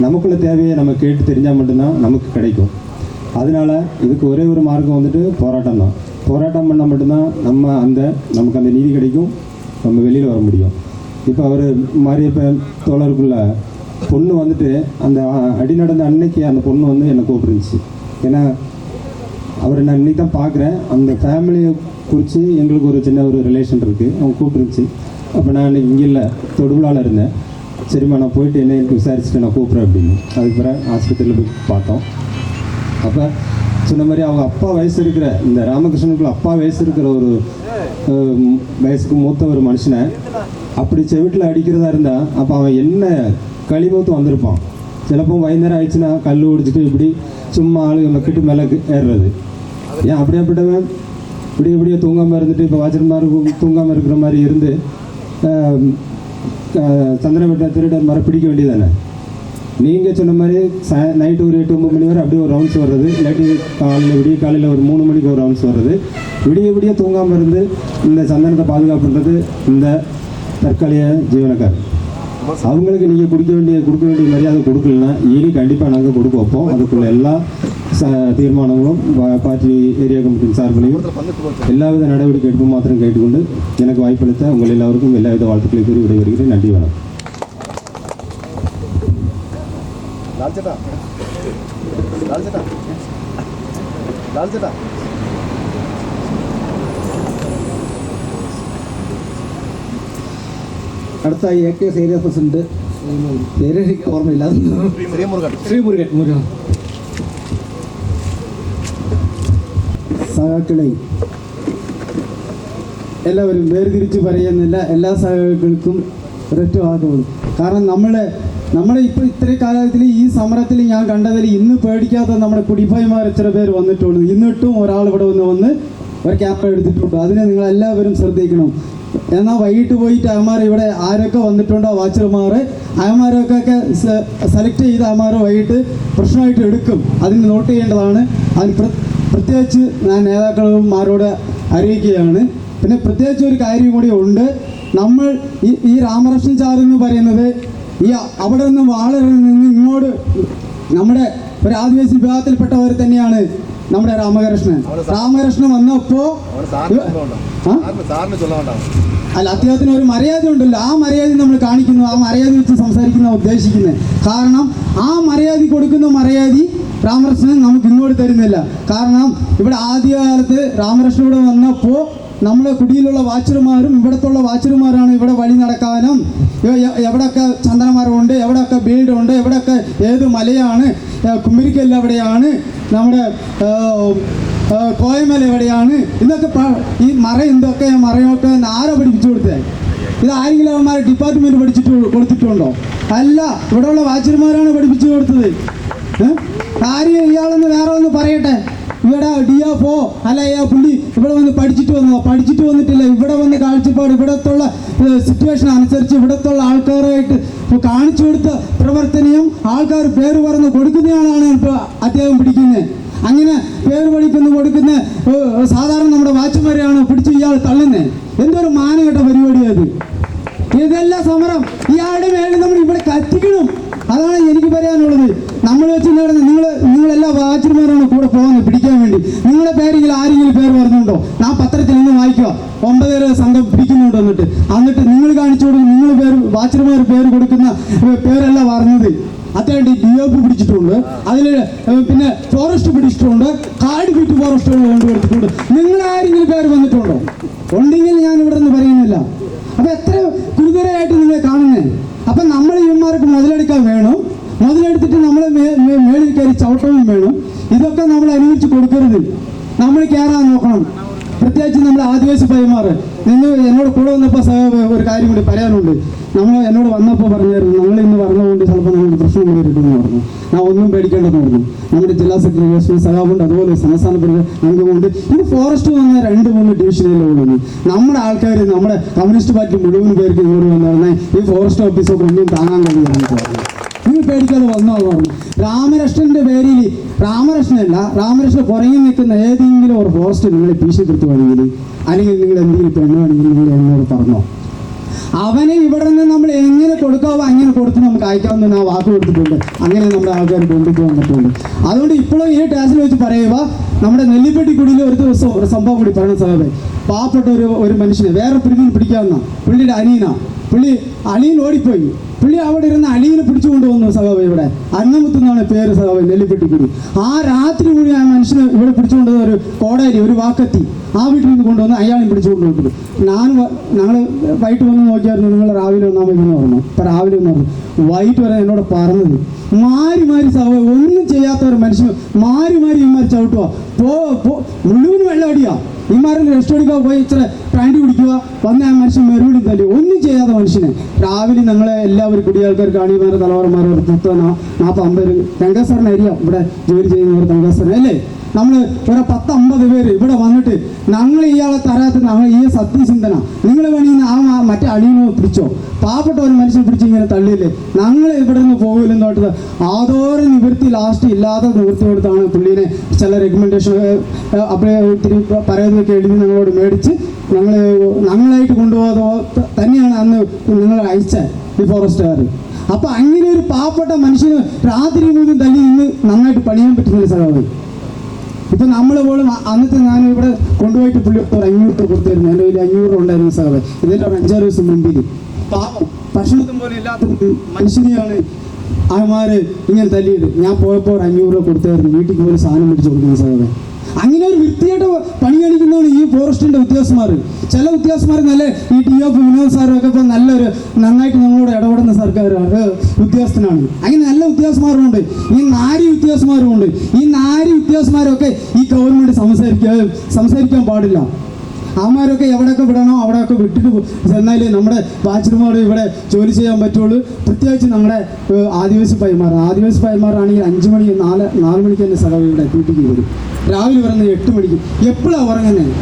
S5: நமக்குள்ள தேவையை நம்ம கேட்டு தெரிஞ்சால் மட்டும்தான் நமக்கு கிடைக்கும். அதனால் இதுக்கு ஒரே ஒரு மார்க்கம் வந்துட்டு போராட்டம் தான். போராட்டம் பண்ணால் மட்டும்தான் நமக்கு அந்த நீதி கிடைக்கும், நம்ம வெளியில் வர முடியும். இப்போ அவர் மாரியப்ப தோழருக்குள்ள பொண்ணு வந்துட்டு அந்த அடி நடந்த அன்னைக்கு அந்த பொண்ணு வந்து என்னை கூப்பிட்டுருந்துச்சு. ஏன்னா அவரை நான் இன்னைக்கு தான் பார்க்குறேன். அந்த ஃபேமிலியை குறித்து எங்களுக்கு ஒரு சின்ன ஒரு ரிலேஷன் இருக்குது. அவங்க கூப்பிட்டுருந்துச்சு. அப்போ நான் இன்னைக்கு இங்கே இல்லை, தொடுபுழாவில் இருந்தேன். சரிம்மா நான் போயிட்டு என்ன விசாரிச்சுட்டு நான் கூப்பிட்றேன் அப்படின்னு. அதுக்கு பிறகு ஆஸ்பத்திரியில் போய் பார்த்தோம். அப்போ சொன்ன மாதிரி அவங்க அப்பா வயசு இருக்கிற இந்த ராமகிருஷ்ணனுக்குள்ள அப்பா வயசு இருக்கிற ஒரு வயசுக்கு மூத்த ஒரு மனுஷனை அப்படி செவிட்டில் அடிக்கிறதா இருந்தால் அப்போ அவன் என்ன கழிவுத்து வந்திருப்பான். சிலப்போ வயந்தேரம் ஆயிடுச்சுன்னா கல் ஒடிச்சிட்டு இப்படி சும்மா ஆளுங்க மக்கிட்டு மேலே ஏறுறது. ஏன் அப்படியேப்பட்டவன் இப்படியே தூங்காமல் இருந்துட்டு இப்போ வாச்சிரமாரு தூங்காமல் இருக்கிற மாதிரி இருந்து சந்திரவெட்ட திருடர் மர பிடிக்க வேண்டியதானே? நீங்கள் சொன்ன மாதிரி நைட்டு ஒரு 8-9 மணி வரை அப்படியே ஒரு ரவுண்ட்ஸ் வர்றது, இல்லாட்டி காலையில் ஒரு 3 மணிக்கு ஒரு ரவுண்ட்ஸ் வர்றது, விடிய தூங்காமல் இருந்து இந்த சந்தனத்தை பாதுகாப்புன்றது இந்த தற்காலிக ஜீவனக்காரர். அவங்களுக்கு நீங்கள் கொடுக்க வேண்டிய மரியாதை கொடுக்கலன்னா இனி கண்டிப்பாக நாங்கள் கொடுக்க வைப்போம். அதுக்குள்ள எல்லா தீர்மானங்களும் பார்ட்டி ஏரியா கமிட்டியின் சார்பிலையும் எல்லாவித நடவடிக்கை எடுப்பு மாத்திரம் கேட்டுக்கொண்டு எனக்கு வாய்ப்பளித்த உங்கள் எல்லாருக்கும் எல்லாவித வாழ்த்துக்களை கூறி விடைபெறுகிறேன். நன்றி, வணக்கம்.
S2: അടുത്ത AKS ഏരിയ പ്രസിഡന്റ് പേര് എനിക്ക് ഓർമ്മയില്ല, ശ്രീമുരുകൻ. സഹാക്കളെ എല്ലാവരും വേർതിരിച്ച് പറയുന്നില്ല, എല്ലാ സഹാക്കൾക്കും ഒരൊറ്റ വാക്കുള്ളൂ. കാരണം നമ്മുടെ ഇപ്പോൾ ഇത്രയും കാലത്തിൽ ഈ സമരത്തിൽ ഞാൻ കണ്ടതിൽ ഇന്ന് പേടിക്കാത്ത നമ്മുടെ കുടിഭായിമാർ എത്ര പേര് വന്നിട്ടുണ്ട്. എന്നിട്ടും ഒരാൾ ഇവിടെ വന്ന് ഒരു ക്യാപ്പ് എടുത്തിട്ടുണ്ട്. അതിനെ നിങ്ങളെല്ലാവരും ശ്രദ്ധിക്കണം. എന്നാൽ വൈകിട്ട് പോയിട്ട് അവന്മാർ ഇവിടെ ആരൊക്കെ വന്നിട്ടുണ്ടോ വാച്ചർമാർ, അവന്മാരൊക്കെ സെലക്ട് ചെയ്ത് അവന്മാർ വൈകിട്ട് പ്രശ്നമായിട്ട് എടുക്കും. അതിന് നോട്ട് ചെയ്യേണ്ടതാണ്. അതിന് പ്രത്യേകിച്ച് ഞാൻ നേതാക്കന്മാരോട് അറിയിക്കുകയാണ്. പിന്നെ പ്രത്യേകിച്ച് ഒരു കാര്യം കൂടി ഉണ്ട്. നമ്മൾ ഈ രാമകൃഷ്ണൻ സാർ എന്ന് പറയുന്നത് ഈ അവിടെ നിന്ന് വാളറിൽ നിന്ന് ഇങ്ങോട്ട് നമ്മുടെ ഒരു ആദിവാസി വിഭാഗത്തിൽപ്പെട്ടവർ തന്നെയാണ് നമ്മുടെ രാമകൃഷ്ണൻ വന്നപ്പോൾ അല്ല, അദ്ദേഹത്തിന് ഒരു മര്യാദ ഉണ്ടല്ലോ. ആ മര്യാദ നമ്മൾ കാണിക്കുന്നു, ആ മര്യാദ വെച്ച് സംസാരിക്കുന്ന ഉദ്ദേശിക്കുന്നത്. കാരണം ആ മര്യാദ കൊടുക്കുന്ന മര്യാദ രാമകൃഷ്ണൻ നമുക്ക് ഇങ്ങോട്ട് തരുന്നില്ല. കാരണം ഇവിടെ ആദ്യകാലത്ത് രാമകൃഷ്ണൻ ഇവിടെ വന്നപ്പോൾ നമ്മുടെ കുടിയിലുള്ള വാച്ചർമാരും ഇവിടത്തുള്ള വാച്ചർമാരാണ് ഇവിടെ വഴി നടക്കാനും എവിടെയൊക്കെ ചന്ദനമരമുണ്ട്, എവിടെയൊക്കെ ബീഡുണ്ട്, എവിടെയൊക്കെ ഏത് മലയാണ്, കുമ്മിരിക്കല്ല് എവിടെയാണ്, നമ്മുടെ കോയമല എവിടെയാണ്, ഇതൊക്കെ ഈ എന്തൊക്കെ മറയൊക്കെ ആരാ പഠിപ്പിച്ചു കൊടുത്തത്? ഇത് ആരെങ്കിലും അവന്മാർ ഡിപ്പാർട്ട്മെൻറ്റ് കൊടുത്തിട്ടുണ്ടോ? അല്ല, ഇവിടെയുള്ള വാച്ചർമാരാണ് പഠിപ്പിച്ചു കൊടുത്തത്. കാര്യം ഇയാളൊന്ന് വേറെ ഒന്ന് പറയട്ടെ. ഇവിടെ DFO അല്ല പുള്ളി ഇവിടെ വന്ന് പഠിച്ചിട്ട് വന്നിട്ടില്ല. ഇവിടെ വന്ന് കാഴ്ചപ്പാട് ഇവിടത്തുള്ള സിറ്റുവേഷൻ അനുസരിച്ച് ഇവിടത്തുള്ള ആൾക്കാരായിട്ട് കാണിച്ചു കൊടുത്ത പ്രവർത്തനവും ആൾക്കാർ പേര് പറഞ്ഞ് കൊടുക്കുന്നയാളാണ് ഇപ്പോൾ അദ്ദേഹം പിടിക്കുന്നത്. അങ്ങനെ പേര് കൊടുക്കുന്ന സാധാരണ നമ്മുടെ വാച്ച്മാരെയാണ് പിടിച്ച് ഇയാൾ തള്ളുന്നത്. എന്തൊരു മാനകെട്ട പരിപാടിയത്! ഇതെല്ലാം സമരം ഇയാളുടെ മേളിൽ നമ്മൾ ഇവിടെ കത്തിക്കണം. അതാണ് എനിക്ക് പറയാനുള്ളത്. നമ്മൾ വെച്ച് നിങ്ങളെല്ലാ വാച്ചർമാരാണ് കൂടെ പോകുന്നത് പിടിക്കാൻ വേണ്ടി. നിങ്ങളുടെ പേരെങ്കിലും ആരെങ്കിലും പേര് പറഞ്ഞുണ്ടോ? ഞാൻ പത്രത്തിൽ നിന്ന് വായിക്കുക 9 സംഘം പിടിക്കുന്നുണ്ട്. എന്നിട്ട് നിങ്ങൾ കാണിച്ചു കൊടുക്കും. നിങ്ങൾ വാച്ചർമാർ പേര് കൊടുക്കുന്ന പേരല്ല പറഞ്ഞത്. അത്രയും DFO പിടിച്ചിട്ടുണ്ട്, അതിൽ പിന്നെ ഫോറസ്റ്റ് പിടിച്ചിട്ടുണ്ട്, കാട് വിറ്റ് ഫോറസ്റ്റ് കൊണ്ടുകൊടുത്തിട്ടുണ്ട്. നിങ്ങളാരെങ്കിലും പേര് വന്നിട്ടുണ്ടോ? ഉണ്ടെങ്കിൽ ഞാൻ ഇവിടെ നിന്ന് പറയുന്നില്ല. അപ്പം എത്ര ഗുരുതരമായിട്ട് നിങ്ങളെ കാണുന്നത്. അപ്പം നമ്മൾ ഇവന്മാർക്ക് മുതലെടുക്കാൻ വേണം. മുതലെടുത്തിട്ട് നമ്മളെ മേളിൽ കയറി ചവിട്ടവും വേണം. ഇതൊക്കെ നമ്മൾ അനുവദിച്ച് കൊടുക്കരുത്. നമ്മൾ കയറാൻ നോക്കണം. പ്രത്യേകിച്ച് നമ്മുടെ ആദിവാസി പയ്യന്മാർ. എന്നോട് കൂടെ വന്നപ്പോൾ ഒരു കാര്യം കൂടി പറയാനുണ്ട്. എന്നോട് വന്നപ്പോൾ പറഞ്ഞായിരുന്നു, ഞങ്ങൾ ഇന്ന് പറഞ്ഞുകൊണ്ട് ചിലപ്പോൾ നമുക്ക് പ്രശ്നം നേരിട്ടെന്ന് പറഞ്ഞു. ഞാൻ ഒന്നും പേടിക്കേണ്ടെന്ന് പറഞ്ഞു. നമ്മുടെ ജില്ലാ സെക്രട്ടറി സഖാവുണ്ട്, അതുപോലെ സംസ്ഥാന അംഗമുണ്ട്. ഇത് ഫോറസ്റ്റ് വന്ന 2-3 ഡിവിഷനിലേ ഉള്ളൂ. നമ്മുടെ ആൾക്കാർ, നമ്മുടെ കമ്മ്യൂണിസ്റ്റ് പാർട്ടി മുഴുവൻ പേർക്ക് ഇങ്ങോട്ട് വന്നു ഈ ഫോറസ്റ്റ് ഓഫീസൊക്കെ ഒന്നും താങ്ങാൻ കഴിയുമെന്ന് പറഞ്ഞു. നിങ്ങൾ പേടിക്കാതെ വന്നോ പറഞ്ഞു. രാമകൃഷ്ണന്റെ പേരിൽ രാമകൃഷ്ണൻ പുറകിൽ നിൽക്കുന്ന ഏതെങ്കിലും ഒരു ഫോറസ്റ്റ് നിങ്ങളെ ഭീഷണിപ്പെടുത്തുവാണെങ്കിൽ, അല്ലെങ്കിൽ നിങ്ങൾ എന്തെങ്കിലും പെണ്ണുവാണെങ്കിൽ നിങ്ങൾ എന്നോട് പറഞ്ഞോ. അവനെ ഇവിടെ നിന്ന് നമ്മൾ എങ്ങനെ കൊടുക്കാവോ അങ്ങനെ കൊടുത്ത് നമുക്ക് അയക്കാമെന്ന് ആ വാക്ക് കൊടുത്തിട്ടുണ്ട്. അങ്ങനെ നമ്മുടെ ആൾക്കാർ കൊണ്ടിട്ട് വന്നിട്ടുണ്ട്. അതുകൊണ്ട് ഇപ്പോഴും ഈ ടാസിൽ വെച്ച് പറയുക, നമ്മുടെ നെല്ലിപ്പെട്ടിക്കുടിയിൽ ഒരു ദിവസം ഒരു സംഭവം കൂടി പറയണ സാഹബേ. പാവപ്പെട്ട ഒരു മനുഷ്യനെ വേറെ പിടിക്കാവുന്ന പുള്ളിയുടെ അനിയന പുള്ളി അളിയൻ ഓടിപ്പോയി. പുള്ളി അവിടെ ഇരുന്ന് അളിയനെ പിടിച്ചു കൊണ്ടുവന്നു സഖാവ്. ഇവിടെ അന്നമുത്ത് എന്നാണ് പേര് സഖാവ്, നെല്ലിപ്പെട്ടിക്കുടി. ആ രാത്രി മുഴുവൻ ആ മനുഷ്യന് ഇവിടെ പിടിച്ചു കൊണ്ടുവന്ന ഒരു കോടാലി, ഒരു വാക്കത്തി ആ വീട്ടിൽ നിന്ന് കൊണ്ടുവന്ന് അയാളെയും പിടിച്ചു കൊണ്ടുവന്നു. ഞങ്ങൾ വൈകിട്ട് വന്ന് നോക്കിയായിരുന്നു, നിങ്ങൾ രാവിലെ വന്നാൽ മതി എന്ന് പറഞ്ഞു. ഇപ്പം രാവിലെ ഒന്ന് പറഞ്ഞു, വൈകിട്ട് വരെ എന്നോട് പറഞ്ഞത് മാറി സഖാവ്, ഒന്നും ചെയ്യാത്ത ഒരു മനുഷ്യന് മാറി ഇമാർ ചവിട്ടുക, മുഴുവനും വെള്ളം അടിയാ. ഇമാരിൽ റെസ്റ്റ് എടുക്കുക, പോയി ഇച്ചിരി പ്രാൻഡി കുടിക്കുക, വന്ന ആ മനുഷ്യൻ മറുപടി തല്ലി, ഒന്നും ചെയ്യാത്ത മനുഷ്യനെ. രാവിലെ ഞങ്ങളെ എല്ലാവരും കുടിയാൾക്കാർക്ക് അണിമാരെ തലവറമാരെ 40-50 തങ്കസാറിന് അറിയാം, ഇവിടെ ജോലി ചെയ്യുന്നവർ തങ്കസാറിന് അല്ലേ. നമ്മൾ ഒരു 10-50 പേര് ഇവിടെ വന്നിട്ട് ഞങ്ങൾ ഇയാളെ തരാത്ത ഞങ്ങൾ ഈ സത്യചിന്തന നിങ്ങൾ വേണമെങ്കിൽ ആ മറ്റേ അടിയനോ പിടിച്ചോ, പാവപ്പെട്ട ഒരു മനുഷ്യനെ പിടിച്ച് ഇങ്ങനെ തള്ളിയില്ലേ, ഞങ്ങൾ ഇവിടെ നിന്ന് പോകില്ലെന്ന് തോട്ടത് ആദോരം നിവൃത്തി ലാസ്റ്റ് ഇല്ലാതെ നിവൃത്തി കൊടുത്താണ് പുള്ളീനെ ചില റെക്കമെൻഡേഷൻ അപ്പോഴേ ഒത്തിരി പറയുന്നതൊക്കെ എഴുതി ഞങ്ങളോട് മേടിച്ച് ഞങ്ങളായിട്ട് കൊണ്ടുപോകാതെ തന്നെയാണ് അന്ന് നിങ്ങൾ അയച്ചത് ഈ ഫോറസ്റ്റുകാർ. അപ്പം അങ്ങനെ ഒരു പാവപ്പെട്ട മനുഷ്യന് രാത്രി മുഴുവൻ തല്ലി നിന്ന് നന്നായിട്ട് പണിയാൻ പറ്റുന്നില്ല സഖാവ്. ഇപ്പം നമ്മൾ പോലും അന്നത്തെ ഞാൻ ഇവിടെ കൊണ്ടുപോയിട്ട് പുള്ളി 500 കൊടുത്തായിരുന്നു. എൻ്റെ കയ്യിൽ 500 ഉണ്ടായിരുന്നു സഖാവ്. ഇതിൻ്റെ ഒരു 5-6 ദിവസം മുമ്പിൽ പാവം ഭക്ഷണത്തും പോലും ഇല്ലാത്ത മനുഷ്യനെയാണ് അവന്മാര് ഇങ്ങനെ തല്ലിയത്. ഞാൻ പോയപ്പോൾ 500 കൊടുത്തായിരുന്നു, വീട്ടിൽ പോലും സാധനം മേടിച്ച് കൊടുക്കുന്ന സഖാവ്. അങ്ങനെ ഒരു വൃത്തിയായിട്ട് പണി കാണിക്കുന്നതാണ് ഈ ഫോറസ്റ്റിൻ്റെ ഉദ്യോഗസ്ഥന്മാർ. ചില ഉദ്യോഗസ്ഥന്മാർ നല്ല ഈ TF വിനോദ് സാറൊക്കെ ഇപ്പോൾ നന്നായിട്ട് നമ്മളോട് ഇടപെടുന്ന സർക്കാർ ഉദ്യോഗസ്ഥനാണ്. അങ്ങനെ നല്ല ഉദ്യോഗസ്ഥന്മാരുമുണ്ട്, ഈ നാരി ഉദ്യോഗസ്ഥന്മാരുമുണ്ട്. ഈ നാരി ഉദ്യോഗസ്ഥന്മാരൊക്കെ ഈ ഗവൺമെൻറ് സംസാരിക്കാൻ പാടില്ല. അവന്മാരൊക്കെ എവിടെയൊക്കെ വിടണോ അവിടെയൊക്കെ വിട്ടിട്ട് ചെന്നാലേ നമ്മുടെ വാച്ചർമാർ ഇവിടെ ജോലി ചെയ്യാൻ പറ്റുള്ളൂ. പ്രത്യേകിച്ച് നമ്മുടെ ആദിവാസി പയ്യന്മാരാണെങ്കിൽ 5 മണി 4 മണിക്ക് തന്നെ സഖാവ് ഇവിടെ ഡ്യൂട്ടിക്ക് വരും. രാവിലെ വരുന്നത് 8 മണിക്ക്. എപ്പോഴാണ് ഉറങ്ങുന്നത്?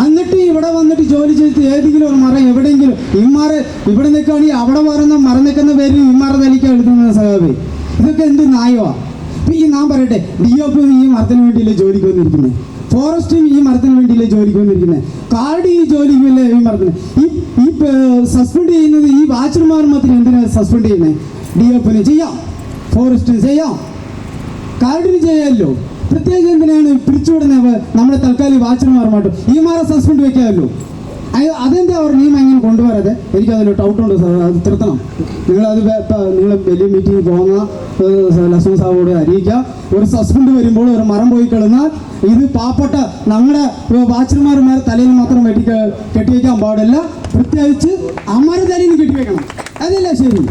S2: എന്നിട്ട് ഇവിടെ വന്നിട്ട് ജോലി ചെയ്ത് ഏതെങ്കിലും ഒരു മരം എവിടെയെങ്കിലും ഇമാരെ ഇവിടെ നിൽക്കുകയാണെങ്കിൽ അവിടെ മരം നിൽക്കുന്ന പേരിൽ ഇമാരെ തലിക്കാൻ എഴുതുന്ന സഖാവ്. ഇതൊക്കെ എന്ത് ന്യായമാണ്? ഈ ഞാൻ പറയട്ടെ, DOP ഈ മരത്തിന് വേണ്ടിയില്ലേ ജോലിക്ക് വന്നിരിക്കുന്നത്, ഫോറസ്റ്റും ഈ മരത്തിന് വേണ്ടിയില്ലേ ജോലിക്ക് വന്നിരിക്കുന്നത്, കാർഡ് ഈ ജോലിക്കില്ലേ ഈ മരത്തിന്. ഈ സസ്പെൻഡ് ചെയ്യുന്നത് ഈ വാച്ചർമാർ മാത്രം എന്തിനാണ് സസ്പെൻഡ് ചെയ്യുന്നത്? DOPന് ചെയ്യാം, ഫോറസ്റ്റിന് ചെയ്യാം, കാർഡിന് ചെയ്യാമല്ലോ. പ്രത്യേകിച്ച് എന്തിനാണ് പിരിച്ചുവിടുന്നത്? നമ്മുടെ തൽക്കാലം വാച്ചർമാരുമായിട്ട് ഈ മാറെ സസ്പെൻഡ് വെക്കാമല്ലോ. അതെന്താ അവർ നിയമം എങ്ങനെ കൊണ്ടുവരാതെ? എനിക്കതിൽ ഡൗട്ടുണ്ട് സാർ, അത് തിരുത്തണം. നിങ്ങൾ വലിയ മീറ്റിംഗ് പോകുന്ന ലക്ഷ്മൺ സാഹിബോട് അറിയിക്കുക. ഒരു സസ്പെൻഡ് വരുമ്പോൾ ഒരു മരം പോയി കിടന്നാൽ ഇത് പാവപ്പെട്ട ഞങ്ങളുടെ വാച്ചർമാരുമാരെ തലയിൽ മാത്രം കെട്ടിവെക്കാൻ പാടില്ല, പ്രത്യേകിച്ച് അമ്മയുടെ തലയിൽ കെട്ടിവെക്കണം. അതല്ല ശരി.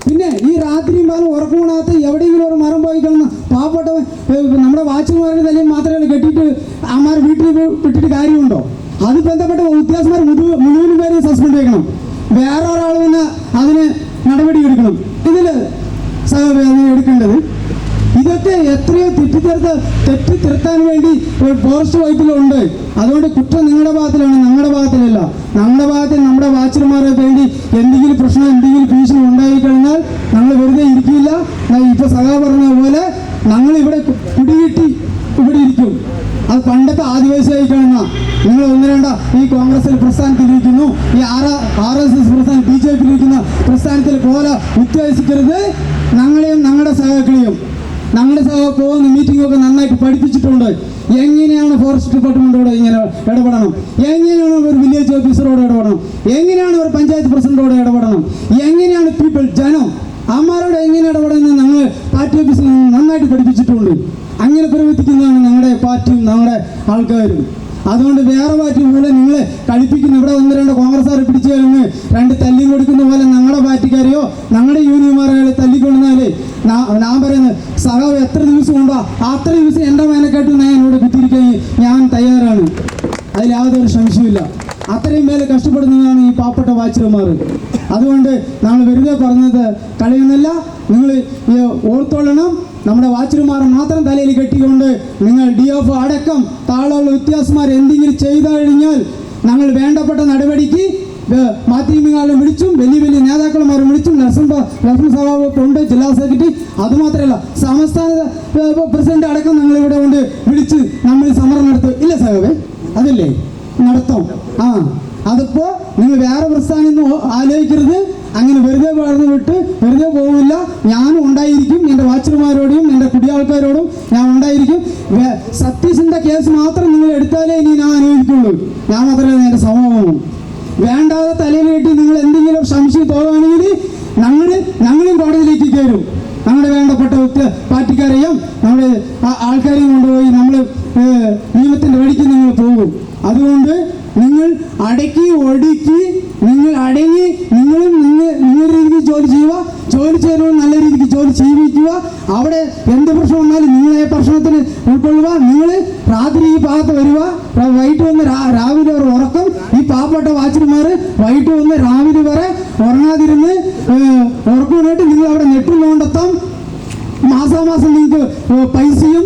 S2: പിന്നെ ഈ രാത്രിയും പകലും ഉറക്കമിടാത്ത എവിടെയെങ്കിലും ഒരു മരം പോയി കിടന്ന് പാവപ്പെട്ട നമ്മുടെ വാച്ചർമാരുടെ തലയിൽ മാത്രമേ കെട്ടിയിട്ട് അമ്മമാർ വീട്ടിൽ വിട്ടിട്ട് കാര്യമുണ്ടോ? അത് ബന്ധപ്പെട്ട ഉദ്യോഗസ്ഥന്മാർ മുഴുവനും പേര് സസ്പെൻഡ് ചെയ്യണം. വേറെ ഒരാൾ വന്ന് അതിന് നടപടി എടുക്കണം. ഇതിൽ അതിന് എടുക്കേണ്ടത് ഇതൊക്കെ എത്രയോ തെറ്റി തിരുത്താൻ വേണ്ടി ഫോറസ്റ്റ് വകുപ്പിലുണ്ട്. അതുകൊണ്ട് കുറ്റം നിങ്ങളുടെ ഭാഗത്തിലാണ്, ഞങ്ങളുടെ ഭാഗത്തിലല്ല. ഞങ്ങളുടെ ഭാഗത്തിൽ നമ്മുടെ വാച്ചർമാരെ വേണ്ടി എന്തെങ്കിലും പ്രശ്നം എന്തെങ്കിലും ഭീഷണി ഉണ്ടായിക്കഴിഞ്ഞാൽ ഞങ്ങൾ വെറുതെ ഇരിക്കില്ല. ഇപ്പൊ സഖാ പറഞ്ഞ പോലെ ഞങ്ങൾ ഇവിടെ കുടികിട്ടി ഇവിടെ ഇരിക്കും. അത് പണ്ടത്തെ ആദിവാസിയായി കഴിഞ്ഞ നിങ്ങൾ ഒന്നിരണ്ട ഈ കോൺഗ്രസിൽ പ്രസ്ഥാനത്തിലിരിക്കുന്നു, ഈ RSS പ്രസ്ഥാനം BJPയിലിരിക്കുന്ന പ്രസ്ഥാനത്തിൽ പോലെ ഉദ്ദേശിക്കരുത്. ഞങ്ങളെയും ഞങ്ങളുടെ സഹാക്കളെയും ഞങ്ങളുടെ പോകുന്ന മീറ്റിംഗൊക്കെ നന്നായിട്ട് പഠിപ്പിച്ചിട്ടുണ്ട്. എങ്ങനെയാണ് ഫോറസ്റ്റ് ഡിപ്പാർട്ട്മെൻറ്റോട് ഇങ്ങനെ ഇടപെടണം, എങ്ങനെയാണ് ഒരു വില്ലേജ് ഓഫീസറോട് ഇടപെടണം, എങ്ങനെയാണ് ഒരു പഞ്ചായത്ത് പ്രസിഡന്റോട് ഇടപെടണം, എങ്ങനെയാണ് ജനം അമ്മമാരോട് എങ്ങനെ ഇടപെടുന്നത് ഞങ്ങൾ പാർട്ടി ഓഫീസിൽ നന്നായിട്ട് പഠിപ്പിച്ചിട്ടുണ്ട്. അങ്ങനെ പ്രവർത്തിക്കുന്നതാണ് ഞങ്ങളുടെ പാർട്ടിയും ഞങ്ങളുടെ ആൾക്കാരും. അതുകൊണ്ട് വേറെ പാർട്ടി പോലെ നിങ്ങളെ കളിപ്പിക്കുന്നു. ഇവിടെ 1-2 കോൺഗ്രസ്സുകാരെ പിടിച്ചു കഴിഞ്ഞ് 2 തല്ലി കൊടുക്കുന്ന പോലെ ഞങ്ങളുടെ പാർട്ടിക്കാരെയോ ഞങ്ങളുടെ യൂണിയന്മാരെയോ തല്ലിക്കൊടുന്നാലേ ഞാൻ പറയുന്നത് സഖാവ് എത്ര ദിവസം ഉണ്ടോ അത്ര ദിവസം എൻ്റെ മേനക്കാട്ട് ഞാൻ ഇവിടെ കുത്തിരിക്കാൻ ഞാൻ തയ്യാറാണ്. അതിൽ യാതൊരു സംശയമില്ല. അത്രയും മേലെ കഷ്ടപ്പെടുന്നതാണ് ഈ പാവപ്പെട്ട വാച്ചർമാർ. അതുകൊണ്ട് ഞങ്ങൾ വെറുതെ പറഞ്ഞത് കളയുന്നില്ല. നിങ്ങൾ ഓർത്തോളണം, നമ്മുടെ വാച്ചർമാർ മാത്രം തലയിൽ കെട്ടിക്കൊണ്ട് നിങ്ങൾ DOF അടക്കം താഴെയുള്ള വ്യത്യാസന്മാർ എന്തെങ്കിലും ചെയ്തു കഴിഞ്ഞാൽ ഞങ്ങൾ വേണ്ടപ്പെട്ട നടപടിക്ക് മാധ്യമങ്ങളെ വിളിച്ചും വലിയ നേതാക്കന്മാരെ വിളിച്ചും ലക്ഷ്മൺ സഭാവൊക്കെ ഉണ്ട്, ജില്ലാ സെക്രട്ടറി, അതുമാത്രമല്ല സംസ്ഥാന പ്രസിഡന്റ് അടക്കം ഞങ്ങളിവിടെ കൊണ്ട് വിളിച്ച് നമ്മൾ സമരം നടത്തും. ഇല്ല സഹാവേ, അതല്ലേ നടത്തും. അതിപ്പോൾ നിങ്ങൾ വേറെ പ്രസ്ഥാനം ആലോചിക്കരുത്. അങ്ങനെ വെറുതെ വളർന്നു വിട്ട് വെറുതെ പോകില്ല. ഞാനും ഉണ്ടായിരിക്കും, എൻ്റെ വാച്ചർമാരോടും എൻ്റെ കുടിയാൾക്കാരോടും ഞാൻ ഉണ്ടായിരിക്കും. സത്യസിൻ്റെ കേസ് മാത്രം നിങ്ങൾ എടുത്താലേ ഇനി ഞാൻ അനുഭവിക്കുള്ളൂ. ഞാൻ മാത്രമല്ല എൻ്റെ സമൂഹവും. വേണ്ടാതെ തലയിൽ കെട്ടി നിങ്ങൾ എന്തെങ്കിലും സംശയം തോന്നുകയാണെങ്കിൽ ഞങ്ങളും കോടതിയിലേക്ക് കയറും. നമ്മുടെ വേണ്ടപ്പെട്ട പാർട്ടിക്കാരെയും നമ്മുടെ ആൾക്കാരെയും കൊണ്ടുപോയി നമ്മൾ നിയമത്തിൻ്റെ വഴിക്ക് നിങ്ങൾ പോകും. അതുകൊണ്ട് നിങ്ങൾ അടക്കി ഒടുക്കി നിങ്ങൾ അടങ്ങി നിങ്ങളും നിങ്ങളുടെ രീതിക്ക് ജോലി ചെയ്യുക, ജോലി ചെയ്യുന്നവർ നല്ല രീതിക്ക് ജോലി ചെയ്യിക്കുക. അവിടെ എന്ത് പ്രശ്നം വന്നാലും നിങ്ങളെ പ്രശ്നത്തിന് ഉൾക്കൊള്ളുക. നിങ്ങൾ രാത്രി ഈ ഭാഗത്ത് വരിക, വൈകിട്ട് വന്ന് രാവിലെ ഒരു ഉറക്കം. ഈ പാവപ്പെട്ട വാച്ചർമാർ വൈകിട്ട് വന്ന് രാവിലെ വരെ ഉറങ്ങാതിരുന്ന് ഉറക്കമായിട്ട് നിങ്ങൾ അവിടെ നെറ്റും കൊണ്ടെത്താം. മാസാമാസം നിങ്ങൾക്ക് പൈസയും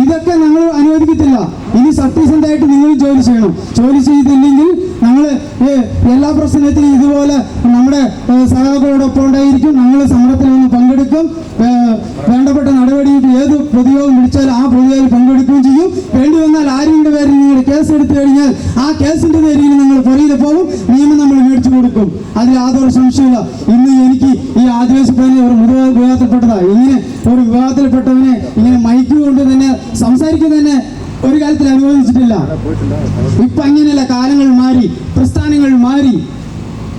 S2: ഇതൊക്കെ ഞങ്ങൾ അനുവദിക്കത്തില്ല. ഇനി സത്യസന്ധമായിട്ട് നിങ്ങൾ ജോലി ചെയ്യണം. ജോലി ചെയ്തില്ലെങ്കിൽ ഞങ്ങൾ എല്ലാ പ്രശ്നത്തിനും ഇതുപോലെ നമ്മുടെ സഹാക്കളോടൊപ്പം ഉണ്ടായിരിക്കും. ഞങ്ങൾ സമരത്തിൽ നിന്ന് പങ്കെടുക്കും. വേണ്ടപ്പെട്ട നടപടിയിട്ട് ഏത് പൊതുയോഗം വിളിച്ചാലും ആ പൊതുയോഗത്തിൽ പങ്കെടുക്കുകയും ചെയ്യും. വേണ്ടി വന്നാൽ ആരുടെ പേരിൽ നിങ്ങൾ കേസ് എടുത്തു കഴിഞ്ഞാൽ ആ കേസിന്റെ പേരിൽ നിങ്ങൾ പുറകിൽ പോകും. നിയമം നമ്മൾ മേടിച്ചു കൊടുക്കും. അതിൽ യാതൊരു സംശയമില്ല. ഇന്ന് എനിക്ക് ഈ ആദിവാസി പയ്യനെ ഒരു വിവാഹത്തിൽപ്പെട്ടതാ. ഇങ്ങനെ ഒരു വിവാഹത്തിൽപ്പെട്ടവനെ ഇങ്ങനെ മൈക്ക് കൊണ്ട് തന്നെ സംസാരിക്കുന്നത് തന്നെ ഒരു കാലത്തിൽ അനുവദിച്ചിട്ടില്ല. ഇപ്പൊ അങ്ങനെയല്ല, കാലങ്ങൾ മാറി, പ്രസ്ഥാനങ്ങൾ മാറി,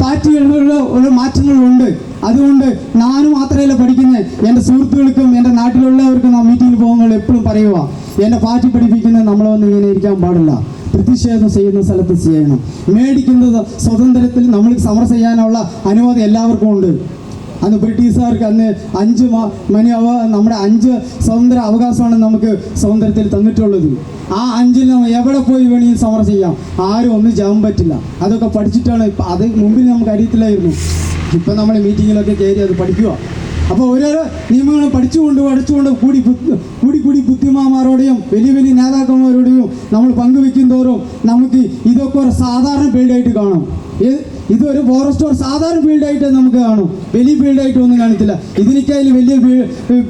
S2: പാർട്ടികളിലുള്ള മാറ്റങ്ങളുണ്ട്. അതുകൊണ്ട് ഞാനും മാത്രമല്ല പഠിക്കുന്നത്, എൻ്റെ സുഹൃത്തുക്കൾക്കും എൻ്റെ നാട്ടിലുള്ളവർക്കും നാം മീറ്റിങ്ങിൽ പോകുമ്പോൾ എപ്പോഴും പറയുക, എൻ്റെ പാർട്ടി പഠിപ്പിക്കുന്നത് നമ്മളൊന്നും ഇങ്ങനെ ഇരിക്കാൻ പാടില്ല. പ്രതിഷേധം ചെയ്യുന്ന സ്ഥലത്ത് ചെയ്യണം. മേടിക്കുന്നത് സ്വതന്ത്രത്തിൽ നമ്മൾ സമരം ചെയ്യാനുള്ള അനുമതി എല്ലാവർക്കും ഉണ്ട്. അന്ന് ബ്രിട്ടീഷുകാർക്ക് അന്ന് 5 നമ്മുടെ 5 സ്വതന്ത്ര അവകാശമാണ് നമുക്ക് സ്വാതന്ത്ര്യത്തിൽ തന്നിട്ടുള്ളത്. ആ 5 നമ്മൾ എവിടെ പോയി വേണമെങ്കിൽ സമരം ചെയ്യാം. ആരും ഒന്നും ചെയ്യാൻ പറ്റില്ല. അതൊക്കെ പഠിച്ചിട്ടാണ്. ഇപ്പം അത് മുമ്പിൽ നമുക്ക് അറിയത്തില്ലായിരുന്നു. ഇപ്പം നമ്മൾ മീറ്റിങ്ങിലൊക്കെ കയറി അത് പഠിക്കുക. അപ്പോൾ ഓരോരോ നിയമങ്ങൾ പഠിച്ചുകൊണ്ട് കൂടി ബുദ്ധിമാന്മാരോടെയും വലിയ നേതാക്കന്മാരോടെയും നമ്മൾ പങ്കുവെക്കും തോറും നമുക്ക് ഇതൊക്കെ ഒരു സാധാരണ ഫീൽഡായിട്ട് കാണും. ഇതൊരു ഫോറസ്റ്റ് ഒരു സാധാരണ ഫീൽഡായിട്ട് നമുക്ക് കാണും. വലിയ ഫീൽഡായിട്ട് ഒന്നും കാണത്തില്ല. ഇതിനേക്കാൾ വലിയ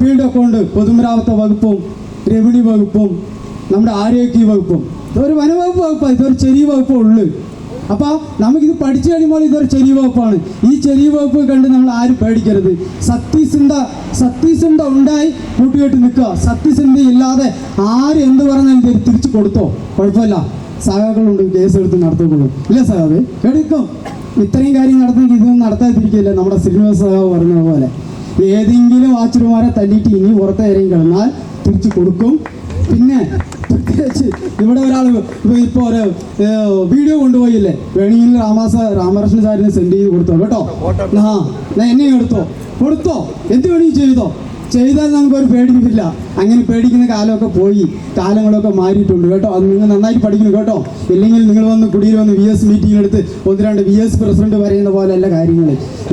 S2: ഫീൽഡൊക്കെ ഉണ്ട്. പൊതുമരാമത്ത് വകുപ്പും റവന്യൂ വകുപ്പും നമ്മുടെ ആരോഗ്യ വകുപ്പും. ഇതൊരു വനവകുപ്പ് വകുപ്പാണ്. ഇതൊരു ചെറിയ വകുപ്പേ ഉള്ളൂ. അപ്പോൾ നമുക്കിത് പഠിച്ചു കഴിയുമ്പോൾ ഇതൊരു ചെറിയ വകുപ്പാണ്. ഈ ചെറിയ വകുപ്പ് കണ്ട് നമ്മൾ ആരും പേടിക്കരുത്. സത്യസന്ധ ഉണ്ടായി കൂട്ടുകെട്ട് നിൽക്കുക. സത്യസന്ധ ഇല്ലാതെ ആര് എന്ത് പറഞ്ഞാൽ ഇത് തിരിച്ചു കൊടുത്തോ കുഴപ്പമില്ല. സഹാക്കളുണ്ട്, കേസെടുത്ത് നടത്തിക്കൊള്ളും. ഇല്ല സഹാബ് എടുക്കും. ഇത്രയും കാര്യം നടത്തുമെങ്കിൽ ഇതൊന്നും നടത്താതിരിക്കില്ല. നമ്മുടെ ശ്രീനിവാസ സഹാബ് പറഞ്ഞതുപോലെ ഏതെങ്കിലും വാച്ചർമാരെ തല്ലിയിട്ട് ഇനി പുറത്തെ ആരെയും കിടന്നാൽ തിരിച്ചു കൊടുക്കും. പിന്നെ പ്രത്യേകിച്ച് ഇവിടെ ഒരാൾ ഇപ്പോൾ ഒരു വീഡിയോ കൊണ്ടുപോയില്ലേ, വേണമെങ്കിൽ രാമകൃഷ്ണൻ സാറിന് സെൻഡ് ചെയ്ത് കൊടുത്തോ കേട്ടോ. എന്നെ കൊടുത്തോ എന്ത് വേണമെങ്കിൽ ചെയ്താൽ നമുക്കൊരു പേടിപ്പില്ല. അങ്ങനെ പേടിക്കുന്ന കാലമൊക്കെ പോയി, കാലങ്ങളൊക്കെ മാറിയിട്ടുണ്ട് കേട്ടോ. അത് നിങ്ങൾ നന്നായിട്ട് പഠിക്കണം കേട്ടോ. ഇല്ലെങ്കിൽ നിങ്ങൾ വന്ന് കുടിയിൽ വന്ന് VS മീറ്റിംഗ് എടുത്ത് 1-2 VS പ്രസിഡന്റ് പറയുന്ന പോലെയല്ല കാര്യങ്ങൾ.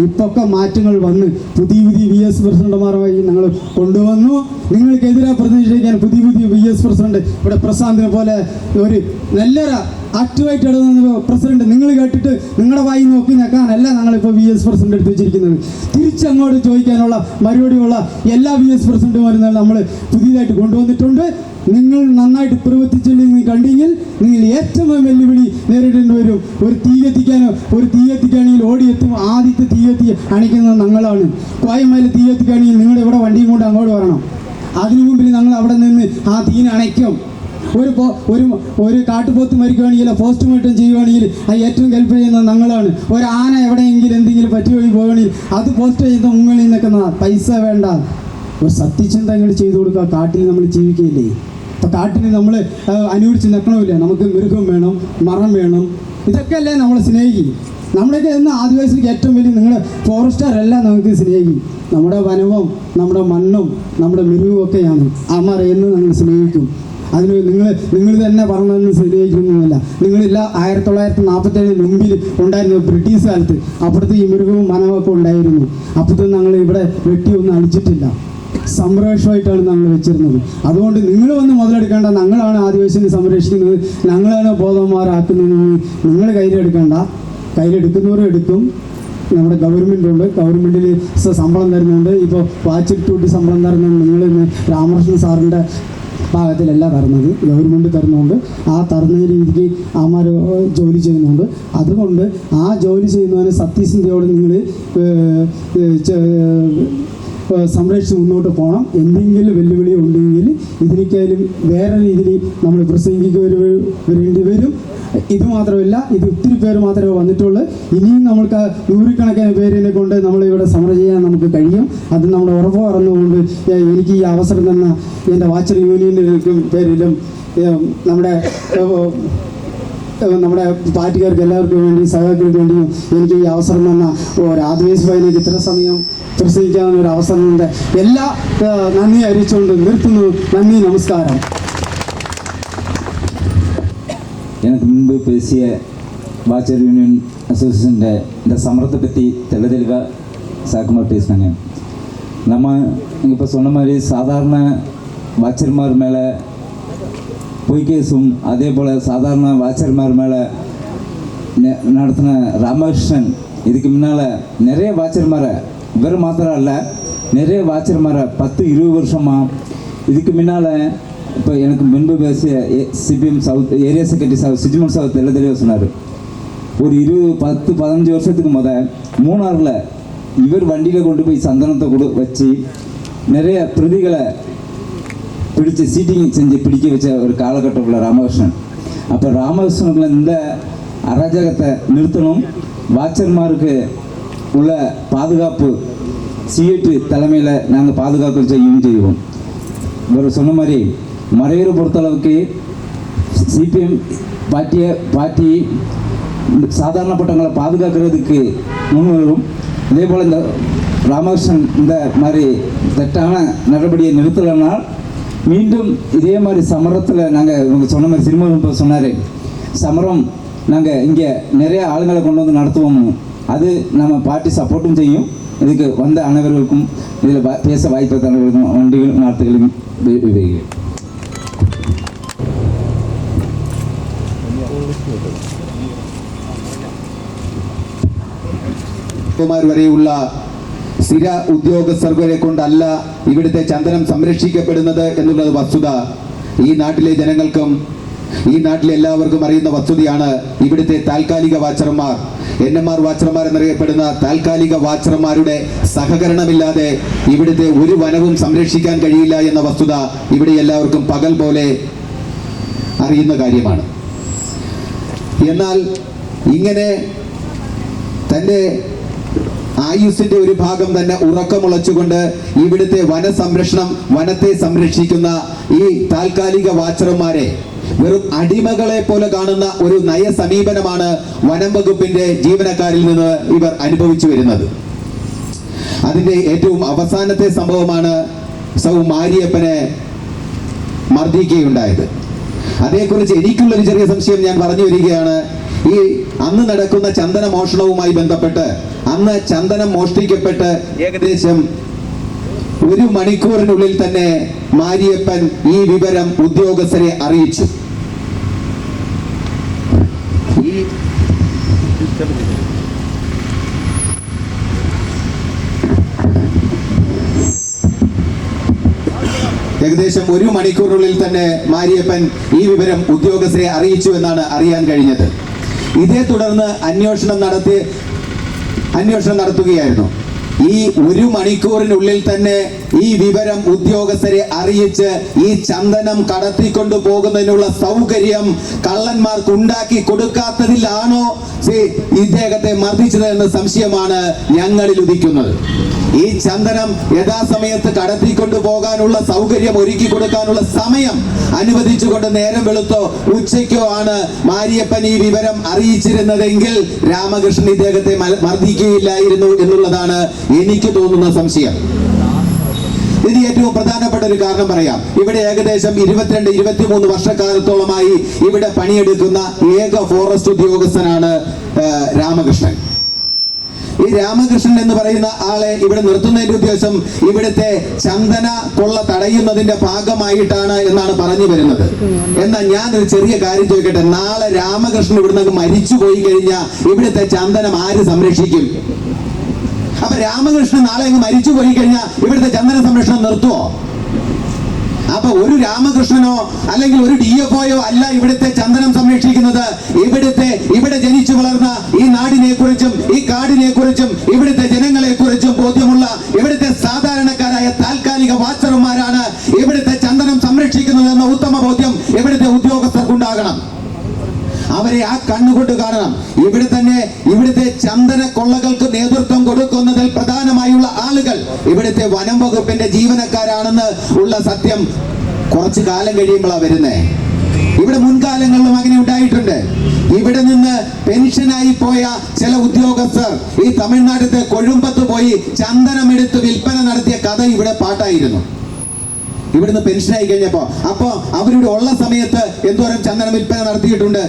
S2: ഇപ്പൊക്കെ മാറ്റങ്ങൾ വന്ന് പുതിയ VS പ്രസിഡന്റുമാരുമായി ഞങ്ങൾ കൊണ്ടുവന്നു. നിങ്ങൾക്കെതിരെ പ്രതിഷേധിക്കാൻ പുതിയ VS പ്രസിഡന്റ് ഇവിടെ പ്രശാന്തിനെ പോലെ ഒരു നല്ലൊരു ആക്റ്റീവായിട്ട് ഇടുന്ന പ്രസിഡന്റ് നിങ്ങൾ കേട്ടിട്ട് നിങ്ങളുടെ വായി നോക്കി നിൽക്കാനല്ല ഞങ്ങളിപ്പോൾ VS പ്രസിഡന്റ് എടുത്ത് വെച്ചിരിക്കുന്നത്. തിരിച്ചങ്ങോട്ട് ചോദിക്കാനുള്ള മറുപടിയുള്ള എല്ലാ VS പ്രസിഡന്റുമാരും നമ്മൾ പുതിയതായിട്ട് കൊണ്ടുവന്നിട്ടുണ്ട്. നിങ്ങൾ നന്നായിട്ട് പ്രവർത്തിച്ചില്ലെങ്കിൽ കണ്ടെങ്കിൽ നിങ്ങൾ ഏറ്റവും വെല്ലുവിളി നേരിടേണ്ടി വരും. ഒരു തീ കത്തിക്കുകയാണെങ്കിൽ ഓടിയെത്തും. ആദ്യത്തെ തീ അണിക്കുന്നത് ഞങ്ങളാണ്. കോയമ്മയിൽ തീ കത്തിക്കുകയാണെങ്കിൽ നിങ്ങളുടെ ഇവിടെ വണ്ടിയും കൊണ്ട് അങ്ങോട്ട് വരണം. അതിനു മുമ്പിൽ ഞങ്ങൾ അവിടെ നിന്ന് ആ തീനെ അണയ്ക്കും. ഒരു കാട്ടുപോത്ത് മരിക്കുകയാണെങ്കിൽ പോസ്റ്റ്മോർട്ടം ചെയ്യുകയാണെങ്കിൽ അത് ഏറ്റവും ഹെൽപ്പ് ചെയ്യുന്നത് ഞങ്ങളാണ്. ഒരു ആന എവിടെയെങ്കിലും എന്തെങ്കിലും പറ്റി വഴി പോവുകയാണെങ്കിൽ അത് പോസ്റ്റ് ചെയ്ത് മുകളിൽ നിൽക്കുന്ന പൈസ വേണ്ട, ഒരു സത്യചിന്ത ഇങ്ങോട്ട് ചെയ്തു കൊടുക്കുക. കാട്ടിൽ നമ്മൾ ജീവിക്കുകയില്ലേ? അപ്പോൾ കാട്ടിൽ നമ്മൾ അനുവദിച്ച് നിൽക്കണമില്ല. നമുക്ക് മൃഗം വേണം, മരം വേണം. ഇതൊക്കെ അല്ലേ നമ്മൾ സ്നേഹിക്കും. നമ്മളൊക്കെ എന്ന് ആദിവാസിക്ക് ഏറ്റവും വലിയ നിങ്ങളുടെ ഫോറസ്റ്റാറല്ല നമുക്ക് സ്നേഹിക്കും. നമ്മുടെ വനവും നമ്മുടെ മണ്ണും നമ്മുടെ മൃഗവും ഒക്കെയാണ്. അമർ എന്ന് നമ്മൾ സ്നേഹിക്കും. അതിന് നിങ്ങൾ തന്നെ പറഞ്ഞതെന്ന് സ്നേഹിക്കുന്നതല്ല. നിങ്ങളില്ല 1947 മുമ്പിൽ ഉണ്ടായിരുന്നു ബ്രിട്ടീഷ് കാലത്ത്. അപ്പുറത്ത് ഈ മൃഗവും വനമൊക്കെ ഉണ്ടായിരുന്നു. അപ്പുറത്ത് ഞങ്ങൾ ഇവിടെ വെട്ടിയൊന്നും അടിച്ചിട്ടില്ല. സംരക്ഷണമായിട്ടാണ് നമ്മൾ വെച്ചിരുന്നത്. അതുകൊണ്ട് നിങ്ങൾ വന്ന് മുതലെടുക്കേണ്ട. ഞങ്ങളാണ് ആദിവാസിനെ സംരക്ഷിക്കുന്നത്, ഞങ്ങളാണ് ബോധന്മാരാക്കുന്നത്. നിങ്ങൾ കയ്യിലെടുക്കേണ്ട. കയ്യിലെടുക്കുന്നവരും എടുക്കും. നമ്മുടെ ഗവൺമെൻറ്റുണ്ട്, ഗവൺമെൻറ്റിൽ ശമ്പളം തരുന്നുണ്ട്. ഇപ്പോൾ വാച്ച് ഡ്യൂട്ടി ശമ്പളം തരുന്നുണ്ട്. നിങ്ങൾ രാമകൃഷ്ണൻ സാറിൻ്റെ ഭാഗത്തിലല്ല തരുന്നത്, ഗവൺമെൻറ് തരുന്നുണ്ട്. ആ തരുന്ന രീതിക്ക് അവന്മാർ ജോലി ചെയ്യുന്നുണ്ട്. അതുകൊണ്ട് ആ ജോലി ചെയ്യുന്നതിന് സത്യസന്ധയോട് നിങ്ങൾ സംരക്ഷിച്ച് മുന്നോട്ട് പോകണം. എന്തെങ്കിലും വെല്ലുവിളി ഉണ്ടെങ്കിൽ ഇതിനേക്കാളും വേറെ രീതിയിൽ നമ്മൾ പ്രസംഗിക്കേണ്ടി വരും. ഇത് മാത്രമല്ല, ഇത് ഒത്തിരി പേര് മാത്രമേ വന്നിട്ടുള്ളൂ. ഇനിയും നമ്മൾക്ക് നൂറുകണക്കിന് പേരിനെ കൊണ്ട് നമ്മളിവിടെ സമരം ചെയ്യാൻ നമുക്ക് കഴിയും. അത് നമ്മുടെ ഉറപ്പ് പറഞ്ഞുകൊണ്ട് എനിക്ക് ഈ അവസരം തന്ന എൻ്റെ വാച്ചർ യൂണിയൻ്റെ പേരിലും നമ്മുടെ പാർട്ടിക്കാർക്ക് എല്ലാവർക്കും വേണ്ടി സഹകരണത്തിന് വേണ്ടിയും എനിക്ക് ഈ അവസരം തന്ന ഒരു ആദിവാസി ഭായിലേക്ക് ഇത്ര സമയം പ്രസംഗിക്കാവുന്ന ഒരു അവസരമുണ്ട്. എല്ലാ നന്ദി അറിയിച്ചുകൊണ്ട് നിർത്തുന്നു. നന്ദി, നമസ്കാരം.
S6: எனக்கு முன்பு பேசிய வாச்சர் யூனியன் அசோசியேஷன் இந்த சமரத்தை பற்றி தெளிவாக சாக்குமார் பேசினாங்க. நம்ம இப்போ சொன்ன மாதிரி சாதாரண வாச்சர்மார் மேலே பொய் கேஸும் அதே போல் சாதாரண வாச்சர்மார் மேலே நடத்தின ராமகிருஷ்ணன் இதுக்கு முன்னால் நிறைய வாச்சர்மாரை இவர் மாத்திரம் இல்லை, நிறைய வாச்சர்மாரை 10-20 வருஷமாக இதுக்கு முன்னால் இப்போ எனக்கு முன்பு பேசிய CPM south area secretary Sijimon south தெளிவாக சொன்னார். ஒரு 10-15 வருஷத்துக்கு மூணாறில் இவர் வண்டியில் கொண்டு போய் சந்தனத்தை வச்சு நிறைய பிரதிகளை பிடிச்சி சீட்டிங் செஞ்சு பிடிக்க வச்ச ஒரு காலகட்டத்தில் ராமகிருஷ்ணன். அப்போ ராமகிருஷ்ணனுக்குள்ள இந்த அராஜகத்தை நிறுத்தணும், வாச்சர்மாருக்கு உள்ள பாதுகாப்பு சிஐடி தலைமையில் நாங்கள் பாதுகாப்பு செய்வோம். இவர் சொன்ன மாதிரி மறையூரை பொறுத்தளவுக்கு சிபிஎம் பார்ட்டி சாதாரணப்பட்டவங்களை பாதுகாக்கிறதுக்கு முன்வரும். இதே போல் இந்த ராமகிருஷ்ணன் இந்த மாதிரி தெட்டான நடவடிக்கையை நிறுத்தலைனால் மீண்டும் இதே மாதிரி சமரத்தில் நாங்கள் இவங்க சொன்ன மாதிரி சினிமா சொன்னார், சமரம் நாங்கள் இங்கே நிறைய ஆளுங்களை கொண்டு வந்து நடத்துவோம். அது நம்ம பார்ட்டி சப்போர்ட்டும் செய்யும். இதுக்கு வந்த அனைவர்களுக்கும் இதில் பேச வாய்ப்பு தந்தவர்களுக்கும் வண்டிகளும் நாட்டுகளும்
S7: വരെയുള്ള സ്ഥിര ഉദ്യോഗസ്ഥരെ കൊണ്ടല്ല ഇവിടുത്തെ ചന്ദനം സംരക്ഷിക്കപ്പെടുന്നത് എന്നുള്ളത് വസ്തുത ഈ നാട്ടിലെ ജനങ്ങൾക്കും ഈ നാട്ടിലെ എല്ലാവർക്കും അറിയുന്ന വസ്തുതയാണ്. ഇവിടുത്തെ താൽക്കാലിക വാച്ചർമാർ, NMR വാച്ചർമാർ എന്നറിയപ്പെടുന്ന താൽക്കാലിക വാച്ചർമാരുടെ സഹകരണമില്ലാതെ ഇവിടുത്തെ ഒരു വനവും സംരക്ഷിക്കാൻ കഴിയില്ല എന്ന വസ്തുത ഇവിടെ എല്ലാവർക്കും പകൽ പോലെ അറിയുന്ന കാര്യമാണ്. എന്നാൽ ഇങ്ങനെ തൻ്റെ ആയുസ്സിന്റെ ഒരു ഭാഗം തന്നെ ഉറക്കമുളച്ചുകൊണ്ട് ഇവിടുത്തെ വനത്തെ സംരക്ഷിക്കുന്ന ഈ താൽക്കാലിക വാച്ചർമാരെ വെറും അടിമകളെ പോലെ കാണുന്ന ഒരു നയ സമീപനമാണ് വനം വകുപ്പിന്റെ ജീവനക്കാരിൽ നിന്ന് ഇവർ അനുഭവിച്ചു വരുന്നത്. അതിന്റെ ഏറ്റവും അവസാനത്തെ സംഭവമാണ് സൗ മാരിയപ്പനെ മർദ്ദിക്കുകയുണ്ടായത്. അതേക്കുറിച്ച് എനിക്കുള്ളൊരു ചെറിയ സംശയം ഞാൻ പറഞ്ഞു വരികയാണ്. ഈ അന്ന് നടക്കുന്ന ചന്ദന മോഷണവുമായി ബന്ധപ്പെട്ട് അന്ന് ചന്ദനം മോഷ്ടിക്കപ്പെട്ട് ഏകദേശം 1 മണിക്കൂറിനുള്ളിൽ തന്നെ മാരിയപ്പൻ ഈ വിവരം ഉദ്യോഗസ്ഥരെ അറിയിച്ചു. ഏകദേശം 1 മണിക്കൂറിനുള്ളിൽ തന്നെ മാരിയപ്പൻ ഈ വിവരം ഉദ്യോഗസ്ഥരെ അറിയിച്ചു എന്നാണ് അറിയാൻ കഴിഞ്ഞത്. ഇതേ തുടർന്ന് അന്വേഷണം നടത്തുകയായിരുന്നു. ഈ 1 മണിക്കൂറിനുള്ളിൽ തന്നെ ഈ വിവരം ഉദ്യോഗസ്ഥരെ അറിയിച്ച് ഈ ചന്ദനം കടത്തിക്കൊണ്ടു പോകുന്നതിനുള്ള സൗകര്യം കള്ളന്മാർക്ക് ഉണ്ടാക്കി കൊടുക്കാത്തതിലാണോ ഇദ്ദേഹത്തെ മർദ്ദിച്ചത് എന്ന സംശയമാണ് ഞങ്ങളിൽ ഉദിക്കുന്നത്. ഈ ചന്ദനം യഥാസമയത്ത് കടത്തിക്കൊണ്ടു പോകാനുള്ള സൗകര്യം ഒരുക്കി കൊടുക്കാനുള്ള സമയം അനുവദിച്ചുകൊണ്ട് നേരം വെളുത്തോ ഉച്ചയ്ക്കോ ആണ് മാരിയപ്പൻ ഈ വിവരം അറിയിച്ചിരുന്നതെങ്കിൽ രാമകൃഷ്ണൻ ഇദ്ദേഹത്തെ മർദ്ദിക്കുകയില്ലായിരുന്നു എന്നുള്ളതാണ് എനിക്ക് തോന്നുന്ന സംശയം. ഇത് ഏറ്റവും പ്രധാനപ്പെട്ട ഒരു കാരണം പറയാം. ഇവിടെ ഏകദേശം 22-23 വർഷക്കാലത്തോളമായി ഇവിടെ പണിയെടുക്കുന്ന ഏക ഫോറസ്റ്റ് ഉദ്യോഗസ്ഥനാണ് രാമകൃഷ്ണൻ. ഈ രാമകൃഷ്ണൻ എന്ന് പറയുന്ന ആളെ ഇവിടെ നിർത്തുന്നതിന്റെ ഉദ്ദേശം ഇവിടുത്തെ ചന്ദന കൊള്ള തടയുന്നതിന്റെ ഭാഗമായിട്ടാണ് എന്നാണ് പറഞ്ഞു വരുന്നത്. എന്നാൽ ഞാൻ ഒരു ചെറിയ കാര്യം ചോദിക്കട്ടെ, നാളെ രാമകൃഷ്ണൻ ഇവിടുന്ന് മരിച്ചു പോയി കഴിഞ്ഞാൽ ഇവിടുത്തെ ചന്ദനം ആര് സംരക്ഷിക്കും? അപ്പൊ രാമകൃഷ്ണൻ നാളെ മരിച്ചു പോയി കഴിഞ്ഞാൽ ഇവിടുത്തെ ചന്ദന സംരക്ഷണം നിർത്തുവോ? അപ്പൊ ഒരു രാമകൃഷ്ണനോ അല്ലെങ്കിൽ ഒരു DFOയോ അല്ല ഇവിടുത്തെ ചന്ദനം സംരക്ഷിക്കുന്നത്. ഇവിടെ ജനിച്ചു വളർന്ന ഈ നാടിനെ കുറിച്ചും ഈ കാടിനെ കുറിച്ചും ഇവിടുത്തെ ജനങ്ങളെ കുറിച്ചും ബോധ്യമുള്ള ഇവിടുത്തെ സാധാരണ താൽക്കാലിക വാച്ചർമാരാണ് ഇവിടുത്തെ ചന്ദനം സംരക്ഷിക്കുന്നത് എന്ന ഉത്തമ ബോധ്യം ഇവിടുത്തെ ഉദ്യോഗസ്ഥർക്കുണ്ടാകണം. അവരെ ആ കണ്ണുകൊണ്ട് കാണണം. ഇവിടുത്തെ ചന്ദന കൊള്ളകൾക്ക് നേതൃത്വം കൊടുക്കുന്നതിൽ പ്രധാനമായുള്ള ആളുകൾ ഇവിടുത്തെ വനം വകുപ്പിന്റെ ജീവനക്കാരാണെന്ന് ഉള്ള സത്യം കുറച്ചു കാലം കഴിയുമ്പോഴാണ് വരുന്നേ. ഇവിടെ മുൻകാലങ്ങളിലും അങ്ങനെ ഉണ്ടായിട്ടുണ്ട്. ഇവിടെ നിന്ന് പെൻഷനായി പോയ ചില ഉദ്യോഗസ്ഥർ ഈ തമിഴ്നാട്ടിലെ കൊഴുമ്പത്ത് പോയി ചന്ദനം എടുത്ത് വിൽപ്പന നടത്തിയ കഥ ഇവിടെ പാട്ടായിരുന്നു. ഇവിടുന്ന് പെൻഷനായി കഴിഞ്ഞപ്പോ അവരുടെ ഉള്ള സമയത്ത് എന്തോരം ചന്ദനം വിൽപ്പന നടത്തിയിട്ടുണ്ട്.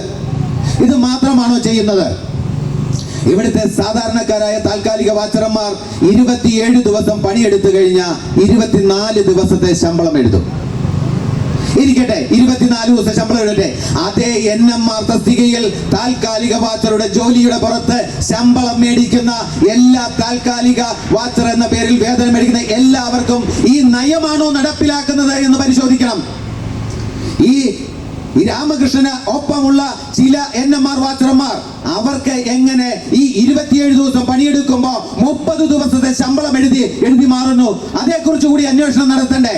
S7: ഇത് മാത്രമാണോ ചെയ്യുന്നത്? ഇവിടുത്തെ സാധാരണക്കാരായ താൽക്കാലിക വാച്ചർമാർ 27 ദിവസം പണിയെടുത്തു കഴിഞ്ഞാൽ 24 ദിവസത്തെ ശമ്പളം എഴുതും. ഇരിക്കട്ടെ, 24 ദിവസം ശമ്പളം എഴുതട്ടെ. അതേ NMR തസ്തികയിൽ താൽക്കാലിക വാച്ചറുടെ ജോലിയുടെ പുറത്ത് ശമ്പളം മേടിക്കുന്ന എല്ലാ താൽക്കാലിക വാച്ചർ എന്ന പേരിൽ വേതനം മേടിക്കുന്ന എല്ലാവർക്കും ഈ നയമാണോ നടപ്പിലാക്കുന്നത് എന്ന് പരിശോധിക്കണം. ഈ രാമകൃഷ്ണന് ഒപ്പമുള്ള ചില NMR വാച്ചർമാർ അവർക്ക് എങ്ങനെ ഈ 27 ദിവസം പണിയെടുക്കുമ്പോ 30 ദിവസത്തെ ശമ്പളം എഴുതി മാറുന്നു? അതേക്കുറിച്ച് കൂടി അന്വേഷണം നടത്തണ്ടേ?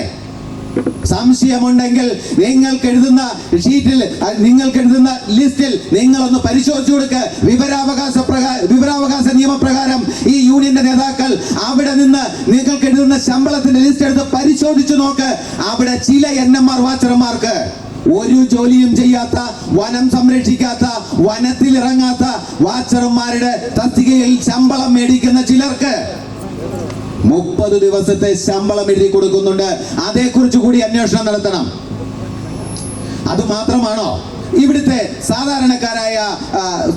S7: സംശയമുണ്ടെങ്കിൽ നിങ്ങൾക്ക് എഴുതുന്ന ഷീറ്റിൽ, നിങ്ങൾക്ക് എഴുതുന്ന ലിസ്റ്റിൽ നിങ്ങളൊന്ന് പരിശോധിച്ചു കൊടുക്കുക. വിവരാവകാശ നിയമപ്രകാരം ഈ യൂണിയന്റെ നേതാക്കൾ അവിടെ നിന്ന് നിങ്ങൾക്ക് എഴുതുന്ന ശമ്പളത്തിന്റെ ലിസ്റ്റ് എടുത്ത് പരിശോധിച്ചു നോക്ക്. അവിടെ ചില NMR വാച്ചർമാർക്ക് ഒരു ജോലിയും ചെയ്യാത്ത, വനം സംരക്ഷിക്കാത്ത, വനത്തിൽ ഇറങ്ങാത്ത വാച്ചർമാരുടെ തസ്തികയിൽ ശമ്പളം മേടിക്കുന്ന ചിലർക്ക് 30 ദിവസത്തെ ശമ്പളം എഴുതി കൊടുക്കുന്നുണ്ട്. അതേക്കുറിച്ച് കൂടി അന്വേഷണം നടത്തണം. അത് മാത്രമാണോ? ഇവിടുത്തെ സാധാരണക്കാരായ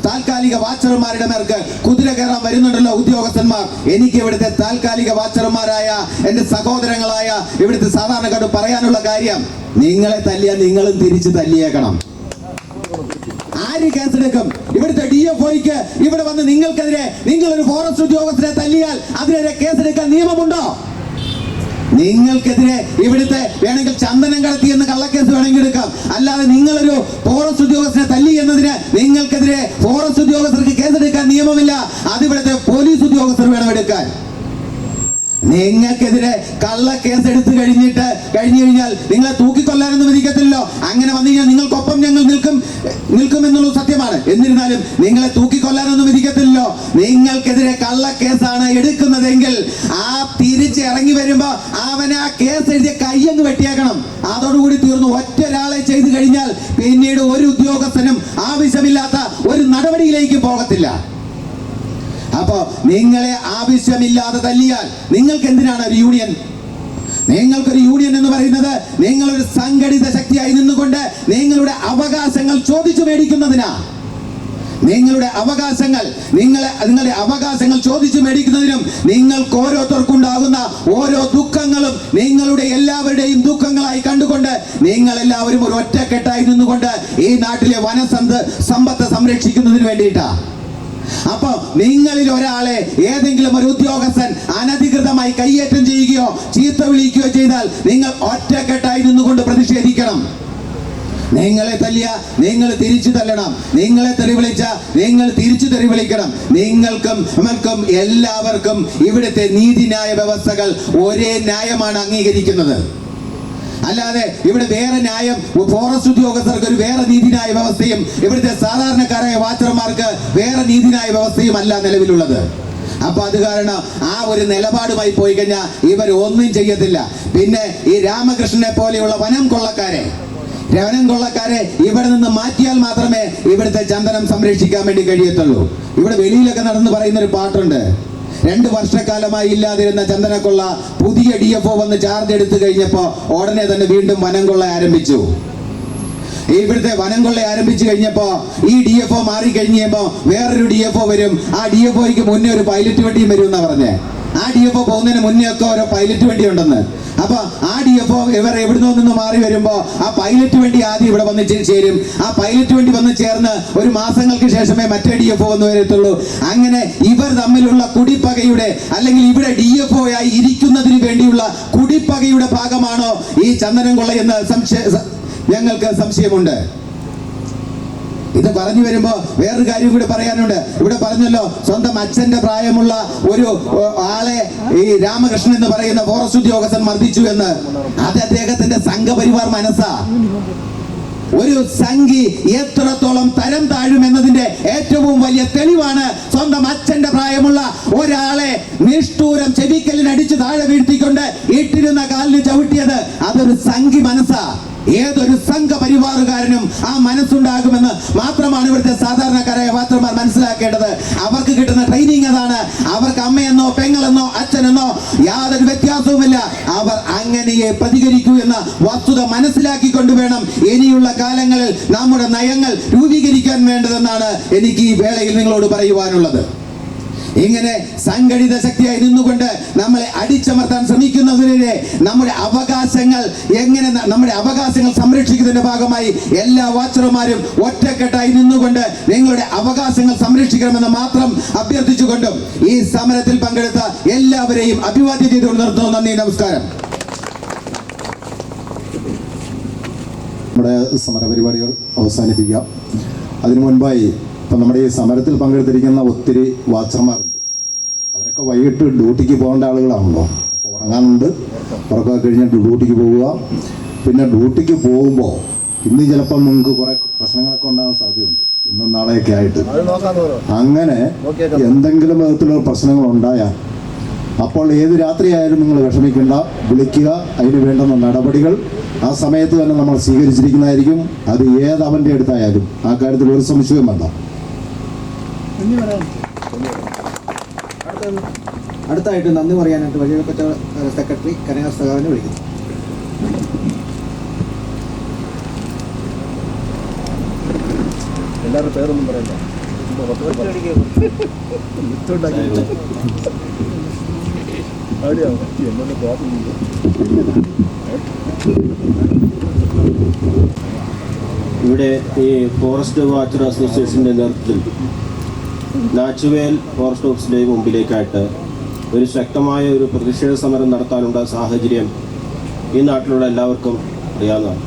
S7: താൽക്കാലിക വാച്ചർമാരുടെ മേർക്ക് കുതിര കയറാൻ വരുന്നുണ്ടല്ലോ ഉദ്യോഗസ്ഥന്മാർ. എനിക്ക് ഇവിടുത്തെ താൽക്കാലിക വാച്ചർമാരായ എന്റെ സഹോദരങ്ങളായ ഇവിടുത്തെ സാധാരണക്കാരോട് പറയാനുള്ള കാര്യം, നിങ്ങളെ തല്ലിയാൽ നിങ്ങളും തിരിച്ചു തല്ലിയേക്കണം. ആര് കേസെടുക്കും? ഇവിടുത്തെ DFOയ്ക്ക് ഇവിടെ വന്ന് നിങ്ങൾക്കെതിരെ, നിങ്ങളൊരു ഫോറസ്റ്റ് ഉദ്യോഗസ്ഥരെ തല്ലിയാൽ അതിനെതിരെ കേസെടുക്കാൻ നിയമമുണ്ടോ? നിങ്ങൾക്കെതിരെ ഇവിടുത്തെ വേണമെങ്കിൽ ചന്ദനം കടത്തി എന്ന് കള്ളക്കേസ് വേണമെങ്കിൽ എടുക്കാം. അല്ലാതെ നിങ്ങളൊരു ഫോറസ്റ്റ് ഉദ്യോഗസ്ഥനെ തല്ലി എന്നതിന് നിങ്ങൾക്കെതിരെ ഫോറസ്റ്റ് ഉദ്യോഗസ്ഥർക്ക് കേസെടുക്കാൻ നിയമമില്ല. അതിവിടുത്തെ പോലീസ് ഉദ്യോഗസ്ഥർ വേണം എടുക്കാൻ. നിങ്ങൾക്കെതിരെ കള്ളക്കേസ് എടുത്തു കഴിഞ്ഞു കഴിഞ്ഞാൽ നിങ്ങളെ തൂക്കിക്കൊല്ലാനൊന്നും വിധിക്കത്തില്ലല്ലോ. അങ്ങനെ വന്നു കഴിഞ്ഞാൽ നിങ്ങൾക്കൊപ്പം ഞങ്ങൾ നിൽക്കും എന്നുള്ളത് സത്യമാണ്. എന്നിരുന്നാലും നിങ്ങളെ തൂക്കിക്കൊല്ലാനൊന്നും വിധിക്കത്തില്ലല്ലോ. നിങ്ങൾക്കെതിരെ കള്ളക്കേസാണ് എടുക്കുന്നതെങ്കിൽ ആ തിരിച്ച് ഇറങ്ങി വരുമ്പോ അവൻ ആ കേസ് എഴുതിയ കയ്യങ്ങ് വെട്ടിയേക്കണം. അതോടുകൂടി തീർന്നു. ഒറ്റ ഒരാളെ ചെയ്തു കഴിഞ്ഞാൽ പിന്നീട് ഒരു ഉദ്യോഗസ്ഥനും ആവശ്യമില്ലാത്ത ഒരു നടപടിയിലേക്ക് പോകത്തില്ല. അപ്പോ നിങ്ങളെ ആവശ്യമില്ലാതെ തല്ലിയാൽ നിങ്ങൾക്ക് എന്തിനാണ് ഒരു യൂണിയൻ? നിങ്ങൾക്കൊരു യൂണിയൻ എന്ന് പറയുന്നത് നിങ്ങളൊരു സംഘടിത ശക്തിയായി നിന്നുകൊണ്ട് നിങ്ങളുടെ അവകാശങ്ങൾ ചോദിച്ചു മേടിക്കുന്നതിനാ. നിങ്ങളുടെ അവകാശങ്ങൾ ചോദിച്ചു മേടിക്കുന്നതിനും നിങ്ങൾക്ക് ഓരോരുത്തർക്കുണ്ടാകുന്ന ഓരോ ദുഃഖങ്ങളും നിങ്ങളുടെ എല്ലാവരുടെയും ദുഃഖങ്ങളായി കണ്ടുകൊണ്ട് നിങ്ങൾ എല്ലാവരും ഒരു ഒറ്റക്കെട്ടായി നിന്നുകൊണ്ട് ഈ നാട്ടിലെ വനസമ്പത്ത് സംരക്ഷിക്കുന്നതിന് വേണ്ടിയിട്ടാ. അപ്പൊ നിങ്ങളിൽ ഒരാളെ ഏതെങ്കിലും ഒരു ഉദ്യോഗസ്ഥൻ അനധികൃതമായി കയ്യേറ്റം ചെയ്യുകയോ ചീത്ത വിളിക്കുകയോ ചെയ്താൽ നിങ്ങൾ ഒറ്റക്കെട്ടായി നിന്നുകൊണ്ട് പ്രതിഷേധിക്കണം. നിങ്ങളെ തല്ലിയ നിങ്ങൾ തിരിച്ചു തല്ലണം. നിങ്ങളെ തെറി വിളിച്ച നിങ്ങൾ തിരിച്ചു തെറി വിളിക്കണം. നിങ്ങൾക്കും എല്ലാവർക്കും ഇവിടുത്തെ നീതിന്യായ വ്യവസ്ഥകൾ ഒരേ ന്യായമാണ് അംഗീകരിക്കുന്നത്. അല്ലാതെ ഇവിടെ വേറെ ന്യായം, ഫോറസ്റ്റ് ഉദ്യോഗസ്ഥർക്ക് ഒരു വേറെ നീതിന്യായ വ്യവസ്ഥയും ഇവിടുത്തെ സാധാരണക്കാരായ വാച്ചർമാർക്ക് വേറെ നീതിന്യായ വ്യവസ്ഥയും അല്ല നിലവിലുള്ളത്. അപ്പൊ അത് കാരണം ആ ഒരു നിലപാടുമായി പോയി കഴിഞ്ഞാൽ ഇവർ ഒന്നും ചെയ്യത്തില്ല. പിന്നെ ഈ രാമകൃഷ്ണനെ പോലെയുള്ള വനം കൊള്ളക്കാരെ ഇവിടെ നിന്ന് മാറ്റിയാൽ മാത്രമേ ഇവിടുത്തെ ചന്ദനം സംരക്ഷിക്കാൻ വേണ്ടി കഴിയത്തുള്ളൂ. ഇവിടെ വെളിയിലൊക്കെ നടന്ന് പറയുന്ന ഒരു പാട്ടുണ്ട്, 2 വർഷക്കാലമായി ഇല്ലാതിരുന്ന ചന്ദനക്കൊള്ള പുതിയ DFO വന്ന് ചാർജ് എടുത്തു കഴിഞ്ഞപ്പോ ഉടനെ തന്നെ വീണ്ടും വനം കൊള്ള ആരംഭിച്ചു. ഇവിടുത്തെ വനം കൊള്ള ആരംഭിച്ചു കഴിഞ്ഞപ്പോ ഈ DFO മാറി കഴിഞ്ഞപ്പോ വേറൊരു DFO വരും. ആ DFOയ്ക്ക് മുന്നേ ഒരു പൈലറ്റ് വണ്ടിയും വരും എന്നാ പറഞ്ഞേ. ആ DFO പോകുന്നതിന് മുന്നേ ഒക്കെ ഓരോ പൈലറ്റ് വണ്ടി ഉണ്ടെന്ന്. അപ്പൊ ആ DFO ഇവർ എവിടുന്നോ നിന്ന് മാറി വരുമ്പോ ആ പൈലറ്റ് വണ്ടി ആദ്യം ഇവിടെ വന്ന് ചേരും. ആ പൈലറ്റ് വണ്ടി വന്ന് ചേർന്ന് ഒരു മാസങ്ങൾക്ക് ശേഷമേ മറ്റേ DFO വന്ന് വരത്തുള്ളൂ. അങ്ങനെ ഇവർ തമ്മിലുള്ള കുടിപ്പകയുടെ, അല്ലെങ്കിൽ ഇവിടെ DFO ആയി ഇരിക്കുന്നതിന് വേണ്ടിയുള്ള കുടിപ്പകയുടെ ഭാഗമാണോ ഈ ചന്ദനം കൊള്ള എന്ന് ഞങ്ങൾക്ക് സംശയമുണ്ട്. ഇത് പറഞ്ഞു വരുമ്പോ വേറൊരു കാര്യം കൂടി പറയാനുണ്ട്. ഇവിടെ പറഞ്ഞല്ലോ സ്വന്തം അച്ഛന്റെ പ്രായമുള്ള ഒരു ആളെ ഈ രാമകൃഷ്ണൻ എന്ന് പറയുന്ന ഫോറസ്റ്റ് ഉദ്യോഗസ്ഥൻ മർദ്ദിച്ചു എന്ന്. അത് അദ്ദേഹത്തിന്റെ സംഘപരിവാർ മനസ്സാ. ഒരു സംഘി എത്രത്തോളം തരം താഴുമെന്നതിന്റെ ഏറ്റവും വലിയ തെളിവാണ് സ്വന്തം അച്ഛന്റെ പ്രായമുള്ള ഒരാളെ നിഷ്ഠൂരം ചെവിക്കലിനടിച്ച് താഴെ വീഴ്ത്തിക്കൊണ്ട് ഇട്ടിരുന്ന കാലിന് ചവിട്ടിയത്. അതൊരു സംഘി മനസ്സാ. ഏതൊരു സംഘപരിവാറുകാരനും ആ മനസ്സുണ്ടാകുമെന്ന് മാത്രമാണ് ഇവിടുത്തെ സാധാരണക്കാരായ വാച്ചർമാർ മനസ്സിലാക്കേണ്ടത്. അവർക്ക് കിട്ടുന്ന ട്രെയിനിങ് അതാണ്. അവർക്ക് അമ്മയെന്നോ പെങ്ങളെന്നോ അച്ഛനെന്നോ യാതൊരു വ്യത്യാസവുമില്ല. അവർ അങ്ങനെയെ പ്രതികരിക്കൂ എന്ന വസ്തുത മനസ്സിലാക്കിക്കൊണ്ട് വേണം ഇനിയുള്ള കാലങ്ങളിൽ നമ്മുടെ നയങ്ങൾ രൂപീകരിക്കാൻ വേണ്ടതെന്നാണ് എനിക്ക് ഈ വേളയിൽ നിങ്ങളോട് പറയുവാനുള്ളത്. ഇങ്ങനെ സംഘടിത ശക്തിയായി നിന്നുകൊണ്ട് നമ്മളെ അടിച്ചമർത്താൻ ശ്രമിക്കുന്നതിനെ നമ്മുടെ അവകാശങ്ങൾ സംരക്ഷിക്കുന്നതിന്റെ ഭാഗമായി എല്ലാ വാച്ചർമാരും ഒറ്റക്കെട്ടായി നിന്നുകൊണ്ട് നിങ്ങളുടെ അവകാശങ്ങൾ സംരക്ഷിക്കണമെന്ന് മാത്രം അഭ്യർത്ഥിച്ചുകൊണ്ടും ഈ സമരത്തിൽ പങ്കെടുത്ത എല്ലാവരെയും അഭിവാദ്യം ചെയ്തുകൊണ്ട് നിർത്തുന്നു. നന്ദി, നമസ്കാരം.
S3: നമ്മുടെ സമരപരിപാടികൾ അവസാനിപ്പിക്കാം. അതിനു മുൻപായി ഇപ്പം നമ്മുടെ ഈ സമരത്തിൽ പങ്കെടുത്തിരിക്കുന്ന ഒത്തിരി വാച്ചർമാരുണ്ട്. അവരൊക്കെ വൈകിട്ട് ഡ്യൂട്ടിക്ക് പോകേണ്ട ആളുകളാണല്ലോ. അപ്പോൾ ഉറങ്ങാനുണ്ട്, ഉറക്കമൊക്കെ കഴിഞ്ഞിട്ട് ഡ്യൂട്ടിക്ക് പോവുക. പിന്നെ ഡ്യൂട്ടിക്ക് പോകുമ്പോൾ ഇന്ന് ചിലപ്പം നിങ്ങൾക്ക് കുറേ പ്രശ്നങ്ങളൊക്കെ ഉണ്ടാകാൻ സാധ്യതയുണ്ട്, ഇന്നും നാളെയൊക്കെ ആയിട്ട്. അങ്ങനെ എന്തെങ്കിലും വിധത്തിലുള്ള പ്രശ്നങ്ങൾ ഉണ്ടായാൽ അപ്പോൾ ഏത് രാത്രിയായാലും നിങ്ങൾ വിഷമിക്കേണ്ട, വിളിക്കുക. അതിന് വേണ്ടുന്ന നടപടികൾ ആ സമയത്ത് തന്നെ നമ്മൾ സ്വീകരിച്ചിരിക്കുന്നതായിരിക്കും. അത് ഏത് അവൻ്റെ അടുത്തായാലും ആ കാര്യത്തിൽ ഒരു സംശയവും വേണ്ട.
S2: അടുത്തായിട്ട് നന്ദി പറയാനായിട്ട് വലിയ കച്ചവട സെക്രട്ടറി കനക സഖാവിനെ വിളിക്കുന്നു.
S3: എല്ലാവരുടെ പേരൊന്നും പറയണ്ട.
S8: ഇവിടെ ഈ ഫോറസ്റ്റ് വാച്ചർ അസോസിയേഷൻ്റെ നേതൃത്വത്തിൽ നാച്ചുവേൽ ഫോറസ്റ്റ് ഓഫീസിൻ്റെ മുമ്പിലേക്കായിട്ട് ഒരു ശക്തമായ ഒരു പ്രതിഷേധ സമരം നടത്താനുള്ള സാഹചര്യം ഈ നാട്ടിലുള്ള എല്ലാവർക്കും അറിയാവുന്നതാണ്.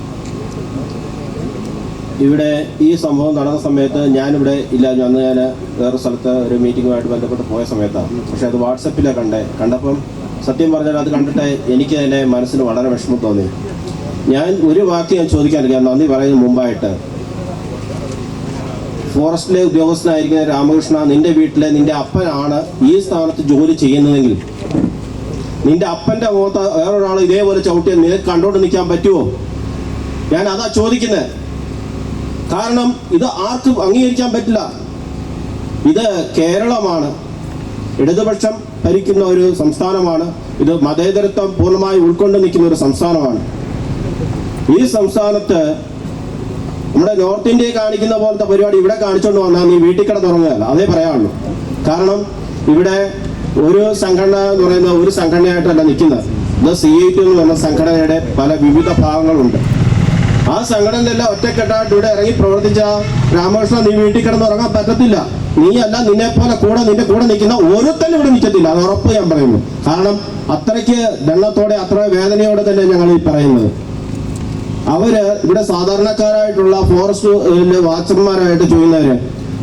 S8: ഇവിടെ ഈ സംഭവം നടന്ന സമയത്ത് ഞാനിവിടെ ഇല്ല. അന്ന് ഞാൻ വേറെ സ്ഥലത്ത് ഒരു മീറ്റിങ്ങുമായിട്ട് ബന്ധപ്പെട്ട് പോയ സമയത്താണ്. പക്ഷേ അത് വാട്സപ്പിലാണ് കണ്ടപ്പം സത്യം പറഞ്ഞാൽ അത് കണ്ടിട്ട് എനിക്ക് തന്നെ മനസ്സിന് വളരെ വിഷമം തോന്നി. ഞാൻ ഒരു വാക്ക് ഞാൻ ചോദിക്കാനില്ല, നന്ദി പറയുന്നതിന് മുമ്പായിട്ട്. ഫോറസ്റ്റിലെ ഉദ്യോഗസ്ഥനായിരിക്കുന്ന രാമകൃഷ്ണ, നിന്റെ വീട്ടിലെ നിന്റെ അപ്പനാണ് ഈ സ്ഥാനത്ത് ജോലി ചെയ്യുന്നതെങ്കിൽ നിന്റെ അപ്പൻ്റെ മുഖത്ത് വേറൊരാൾ ഇതേപോലെ ചവിട്ടിയാൽ നിനക്ക് കണ്ടോണ്ട് നിൽക്കാൻ പറ്റുമോ? ഞാൻ അതാ ചോദിക്കുന്നത്. കാരണം ഇത് ആർക്കും അംഗീകരിക്കാൻ പറ്റില്ല. ഇത് കേരളമാണ്, ഇടതുപക്ഷം ഭരിക്കുന്ന ഒരു സംസ്ഥാനമാണ്. ഇത് മതേതരത്വം പൂർണ്ണമായി ഉൾക്കൊണ്ട് നിൽക്കുന്ന ഒരു സംസ്ഥാനമാണ്. ഈ സംസ്ഥാനത്ത് നമ്മുടെ നോർത്ത് ഇന്ത്യയെ കാണിക്കുന്ന പോലത്തെ പരിപാടി ഇവിടെ കാണിച്ചുകൊണ്ട് വന്നാൽ നീ വീട്ടിൽ കിടന്നുറങ്ങുകയല്ല, അതേ പറയാനുള്ളൂ. കാരണം ഇവിടെ ഒരു സംഘടന എന്ന് പറയുന്ന ഒരു സംഘടനയായിട്ടല്ല നിൽക്കുന്നത്. ഇത് CIT എന്ന് പറഞ്ഞ സംഘടനയുടെ പല വിവിധ ഭാഗങ്ങളുണ്ട്. ആ സംഘടനയെല്ലാം ഒറ്റക്കെട്ടായിട്ട് ഇവിടെ ഇറങ്ങി പ്രവർത്തിച്ച രാമകൃഷ്ണ, നീ വീട്ടിൽ കിടന്നുറങ്ങാൻ പറ്റത്തില്ല. നീ അല്ല, നിന്നെ പോലെ നിന്റെ കൂടെ നിൽക്കുന്ന ഓരോരുത്തരും ഇവിടെ നിൽക്കത്തില്ല, അത് ഉറപ്പ് ഞാൻ പറയുന്നു. കാരണം അത്രയ്ക്ക് ദണ്ണത്തോടെ അത്ര വേദനയോടെ തന്നെ ഞങ്ങൾ ഈ പറയുന്നത്. അവര് ഇവിടെ സാധാരണക്കാരായിട്ടുള്ള ഫോറസ്റ്റ് വാച്ചർമാരായിട്ട് ചെയ്യുന്നവര്,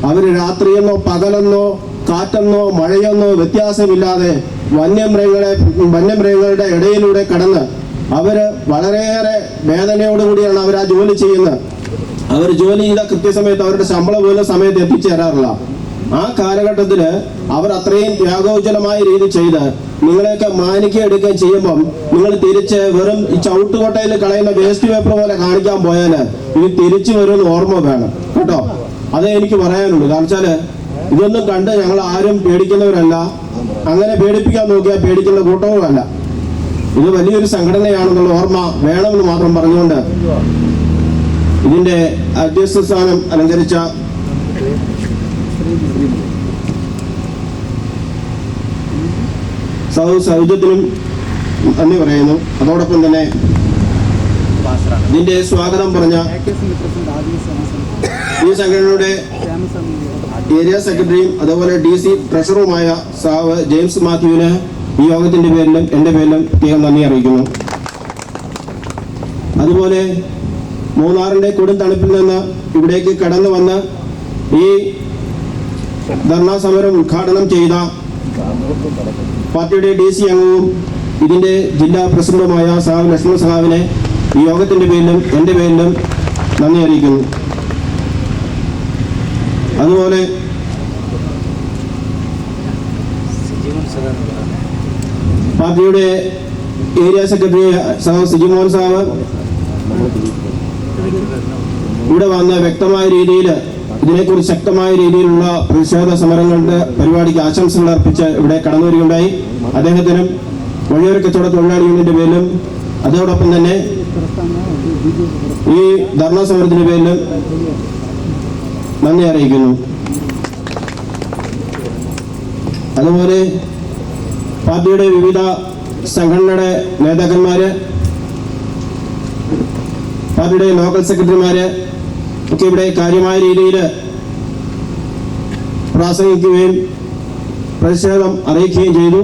S8: അവര് രാത്രിയെന്നോ പകലെന്നോ കാറ്റെന്നോ മഴയെന്നോ വ്യത്യാസമില്ലാതെ വന്യമൃഗങ്ങളുടെ ഇടയിലൂടെ കടന്ന് അവര് വളരെയേറെ വേദനയോടുകൂടിയാണ് അവർ ആ ജോലി ചെയ്യുന്നത്. അവർ ജോലി ചെയ്ത കൃത്യസമയത്ത് അവരുടെ ശമ്പളം പോലും സമയത്ത് എത്തിച്ചേരാറില്ല. ആ കാലഘട്ടത്തിൽ അവർ അത്രയും ത്യാഗോജ്വലമായ രീതി ചെയ്ത് നിങ്ങളെയൊക്കെ മാനിക്കുകയെടുക്കുകയും ചെയ്യുമ്പം നിങ്ങൾ തിരിച്ച് വെറും ഈ ചവിട്ടുകൊട്ടയിൽ കളയുന്ന വേസ്റ്റ് പേപ്പർ പോലെ കാണിക്കാൻ പോയാൽ ഇത് തിരിച്ചു വരുമെന്ന് ഓർമ്മ വേണം കേട്ടോ. അതേ എനിക്ക് പറയാനുള്ളൂ. കാരണം വെച്ചാല് ഇതൊന്നും കണ്ട് ഞങ്ങൾ ആരും പേടിക്കുന്നവരല്ല. അങ്ങനെ പേടിപ്പിക്കാൻ നോക്കിയാൽ പേടിക്കുന്ന കൂട്ടവുമല്ല. ഇത് വലിയൊരു സംഘടനയാണെന്നുള്ള ഓർമ്മ വേണമെന്ന് മാത്രം പറഞ്ഞുകൊണ്ട് ഇതിന്റെ അധ്യക്ഷ സ്ഥാനം അലങ്കരിച്ച സൗജത്തിനും നന്ദി പറയുന്നു. അതോടൊപ്പം തന്നെ ഇതിന്റെ സ്വാഗതം പറഞ്ഞ ഈ സംഘടനയുടെ ഏരിയ സെക്രട്ടറിയും അതുപോലെ DC ട്രഷററുമായ സാവ് ജെയിംസ് മാത്യുവിന് ഈ യോഗത്തിന്റെ പേരിലും എൻ്റെ പേരിലും പ്രത്യേകം നന്ദി അറിയിക്കുന്നു. അതുപോലെ മൂന്നാറിന്റെ കൊടും തണുപ്പിൽ നിന്ന് ഇവിടേക്ക് കടന്നു വന്ന് ഈ ധർണാ സമരം ഉദ്ഘാടനം ചെയ്ത പാർട്ടിയുടെ DC അംഗവും ഇതിന്റെ ജില്ലാ പ്രസിഡന്റുമായ സഹാവ് ലക്ഷ്മൺ സഹാവിനെ ഈ യോഗത്തിന്റെ പേരിലും എൻ്റെ പേരിലും നന്ദി അറിയിക്കുന്നു. അതുപോലെ പാർട്ടിയുടെ ഏരിയ സെക്രട്ടറി സഹാവ് സിജിമോഹൻ സഹാവ് ഇവിടെ വന്ന് വ്യക്തമായ രീതിയിൽ ഇതിനെക്കുറിച്ച് ശക്തമായ രീതിയിലുള്ള പ്രതിഷേധ സമരങ്ങളുടെ പരിപാടിക്ക് ആശംസകൾ അർപ്പിച്ച് ഇവിടെ കടന്നു വരികയുണ്ടായി. അദ്ദേഹത്തിനും വഴിയോര കച്ചവട തൊഴിലാളി യൂണിയന്റെ പേരിലും അതോടൊപ്പം തന്നെ ഈ ധർണാ സമരത്തിന്റെ പേരിലും നന്ദി അറിയിക്കുന്നു. അതുപോലെ പാർട്ടിയുടെ വിവിധ സംഘടനയുടെ നേതാക്കന്മാര്, പാർട്ടിയുടെ ലോക്കൽ സെക്രട്ടറിമാര് ഒക്കെ ഇവിടെ കാര്യമായ രീതിയിൽ പ്രാസംഗിക്കുകയും പ്രതിഷേധം അറിയിക്കുകയും ചെയ്തു.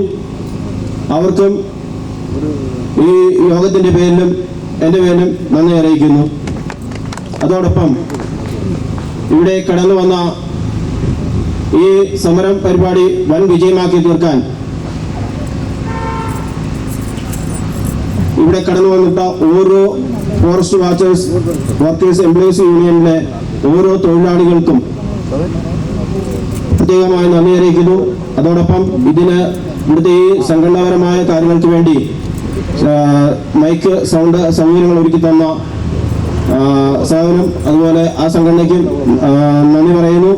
S8: അവർക്കും ഈ യോഗത്തിന്റെ പേരിലും എൻ്റെ പേരിലും നന്ദി അറിയിക്കുന്നു. അതോടൊപ്പം ഇവിടെ കടന്നു വന്ന ഈ സമരം പരിപാടി വൻ വിജയമാക്കി തീർക്കാൻ ഇവിടെ കടന്നു വന്നിട്ട ഓരോ ഫോറസ്റ്റ് വാച്ചേഴ്സ് വർക്കേഴ്സ് എംപ്ലോയീസ് യൂണിയനിലെ ഓരോ തൊഴിലാളികൾക്കും പ്രത്യേകമായി നന്ദി അറിയിക്കുന്നു. അതോടൊപ്പം ഇതിന് ഇവിടുത്തെ ഈ സംഘടനാപരമായ കാര്യങ്ങൾക്ക് വേണ്ടി മൈക്ക് സൗണ്ട് സൗകര്യങ്ങൾ ഒരുക്കി തന്ന സാധനം അതുപോലെ ആ സംഘടനയ്ക്കും നന്ദി പറയുന്നു.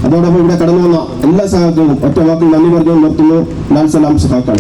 S8: അതോടൊപ്പം ഇവിടെ കടന്നു വന്ന എല്ലാ സഹാക്കൾക്കും ഒറ്റ വാക്കിൽ നന്ദി പറഞ്ഞു നിർത്തുന്നു. ലാൽ സലാം സഹാക്കൾ.